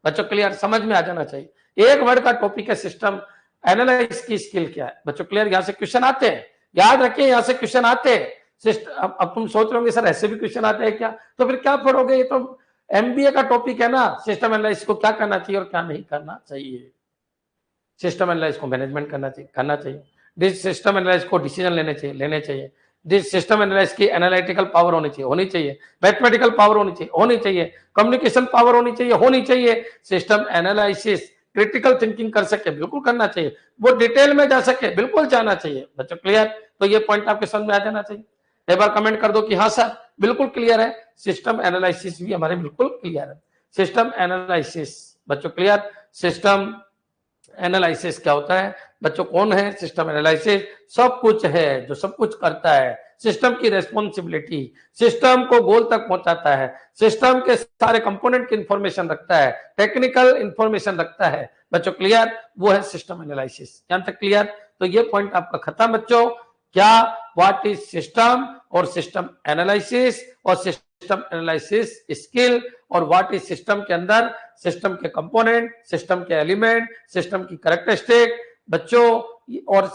बच्चों क्लियर? समझ में आ जाना चाहिए। एक वर्ड का टॉपिक है सिस्टम एनालिसिस की स्किल क्या है। बच्चों क्लियर? यहां से क्वेश्चन आते हैं, याद रखिए यहां से क्वेश्चन आते हैं। अब तुम सोच रहे होंगे सर ऐसे भी क्वेश्चन आते हैं क्या? तो फिर क्या पढ़ोगे? ये तो एमबीए का टॉपिक है ना, सिस्टम एनालिसिस को क्या करना चाहिए और क्या नहीं करना चाहिए। सिस्टम एनालिसिस को मैनेजमेंट करना चाहिए, सिस्टम एनालिसिस को डिसीजन लेने चाहिए, सिस्टम एनालिसिस की एनालिटिकल पावर होनी चाहिए, मैथमेटिकल पावर होनी चाहिए, कम्युनिकेशन पावर होनी चाहिए। सिस्टम एनालिसिस क्रिटिकल थिंकिंग कर सके, बिल्कुल करना चाहिए, वो डिटेल में जा सके, बिल्कुल जाना चाहिए। बच्चों क्लियर? तो ये पॉइंट आपके समझ में आ जाना चाहिए। एक बार कमेंट कर दो कि हाँ सर बिल्कुल क्लियर है, सिस्टम एनालिसिस भी हमारे बिल्कुल क्लियर है। सिस्टम एनालिसिस, बच्चों क्लियर? सिस्टम एनालिसिस क्या होता है? बच्चों कौन है सिस्टम एनालिसिस? सब कुछ है, जो सब कुछ करता है, सिस्टम की रेस्पॉन्सिबिलिटी, सिस्टम को गोल तक पहुंचाता है, सिस्टम के सारे कंपोनेंट की इंफॉर्मेशन रखता है, टेक्निकल इंफॉर्मेशन रखता है। बच्चों क्लियर? वो है सिस्टम एनालिसिस। यहां तक क्लियर? तो ये पॉइंट आपका खत्म बच्चों। क्या व्हाट इज सिस्टम और सिस्टम एनालिसिस और सिस्टम एनालिसिस स्किल, और व्हाट इज सिस्टम के अंदर सिस्टम के कंपोनेंट, सिस्टम के एलिमेंट, सिस्टम की कैरेक्टरिस्टिक बच्चों, और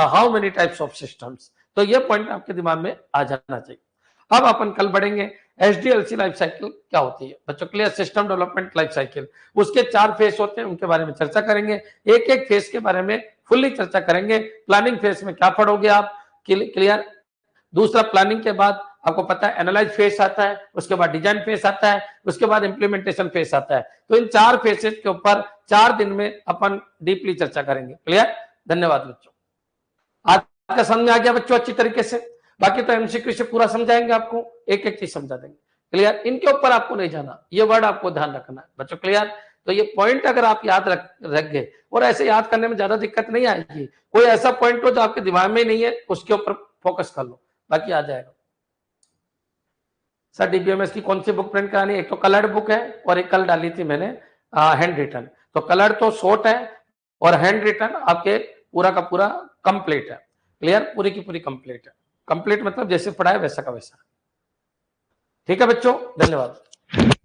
how many types of systems. तो ये पॉइंट आपके दिमाग में आ जाना चाहिए। अब अपन कल बढ़ेंगे एचडीएलसी लाइफ साइकिल क्या होती है। बच्चों clear? System development life cycle, उसके 4 फेज होते हैं, उनके बारे में चर्चा करेंगे। एक एक फेज के बारे में फुल्ली चर्चा करेंगे। प्लानिंग फेज में क्या पढ़ोगे आप? क्लियर? दूसरा प्लानिंग के बाद आपको पता है एनालाइज फेज आता है, उसके बाद डिजाइन फेज आता है, उसके बाद इंप्लीमेंटेशन फेज आता है। तो इन 4 फेजेस के ऊपर 4 दिन में अपन डीपली चर्चा करेंगे। क्लियर? धन्यवाद बच्चों। आज का समझ में आ गया बच्चों अच्छी तरीके से? बाकी तो एमसीक्यू से पूरा समझाएंगे, आपको एक एक चीज समझा देंगे। क्लियर? इनके ऊपर आपको नहीं जाना, ये वर्ड आपको ध्यान रखना है बच्चों। क्लियर? तो ये पॉइंट अगर आप याद रख गए, और ऐसे याद करने में ज्यादा दिक्कत नहीं आएगी। कोई ऐसा पॉइंट हो जो आपके दिमाग में नहीं है, उसके ऊपर फोकस कर लो, बाकी आ जाएगा। सर डीबीएमएस की कौन सी बुक प्रिंट करानी? एक तो कलर्ड बुक है और एक कल डाली थी मैंने हैंड रिटन। तो कलर्ड तो शॉर्ट है और हैंड रिटन आपके पूरा का पूरा कंप्लीट है। क्लियर? पूरी की पूरी कंप्लीट है। कंप्लीट मतलब जैसे पढ़ा है वैसा का वैसा। ठीक है बच्चों, धन्यवाद।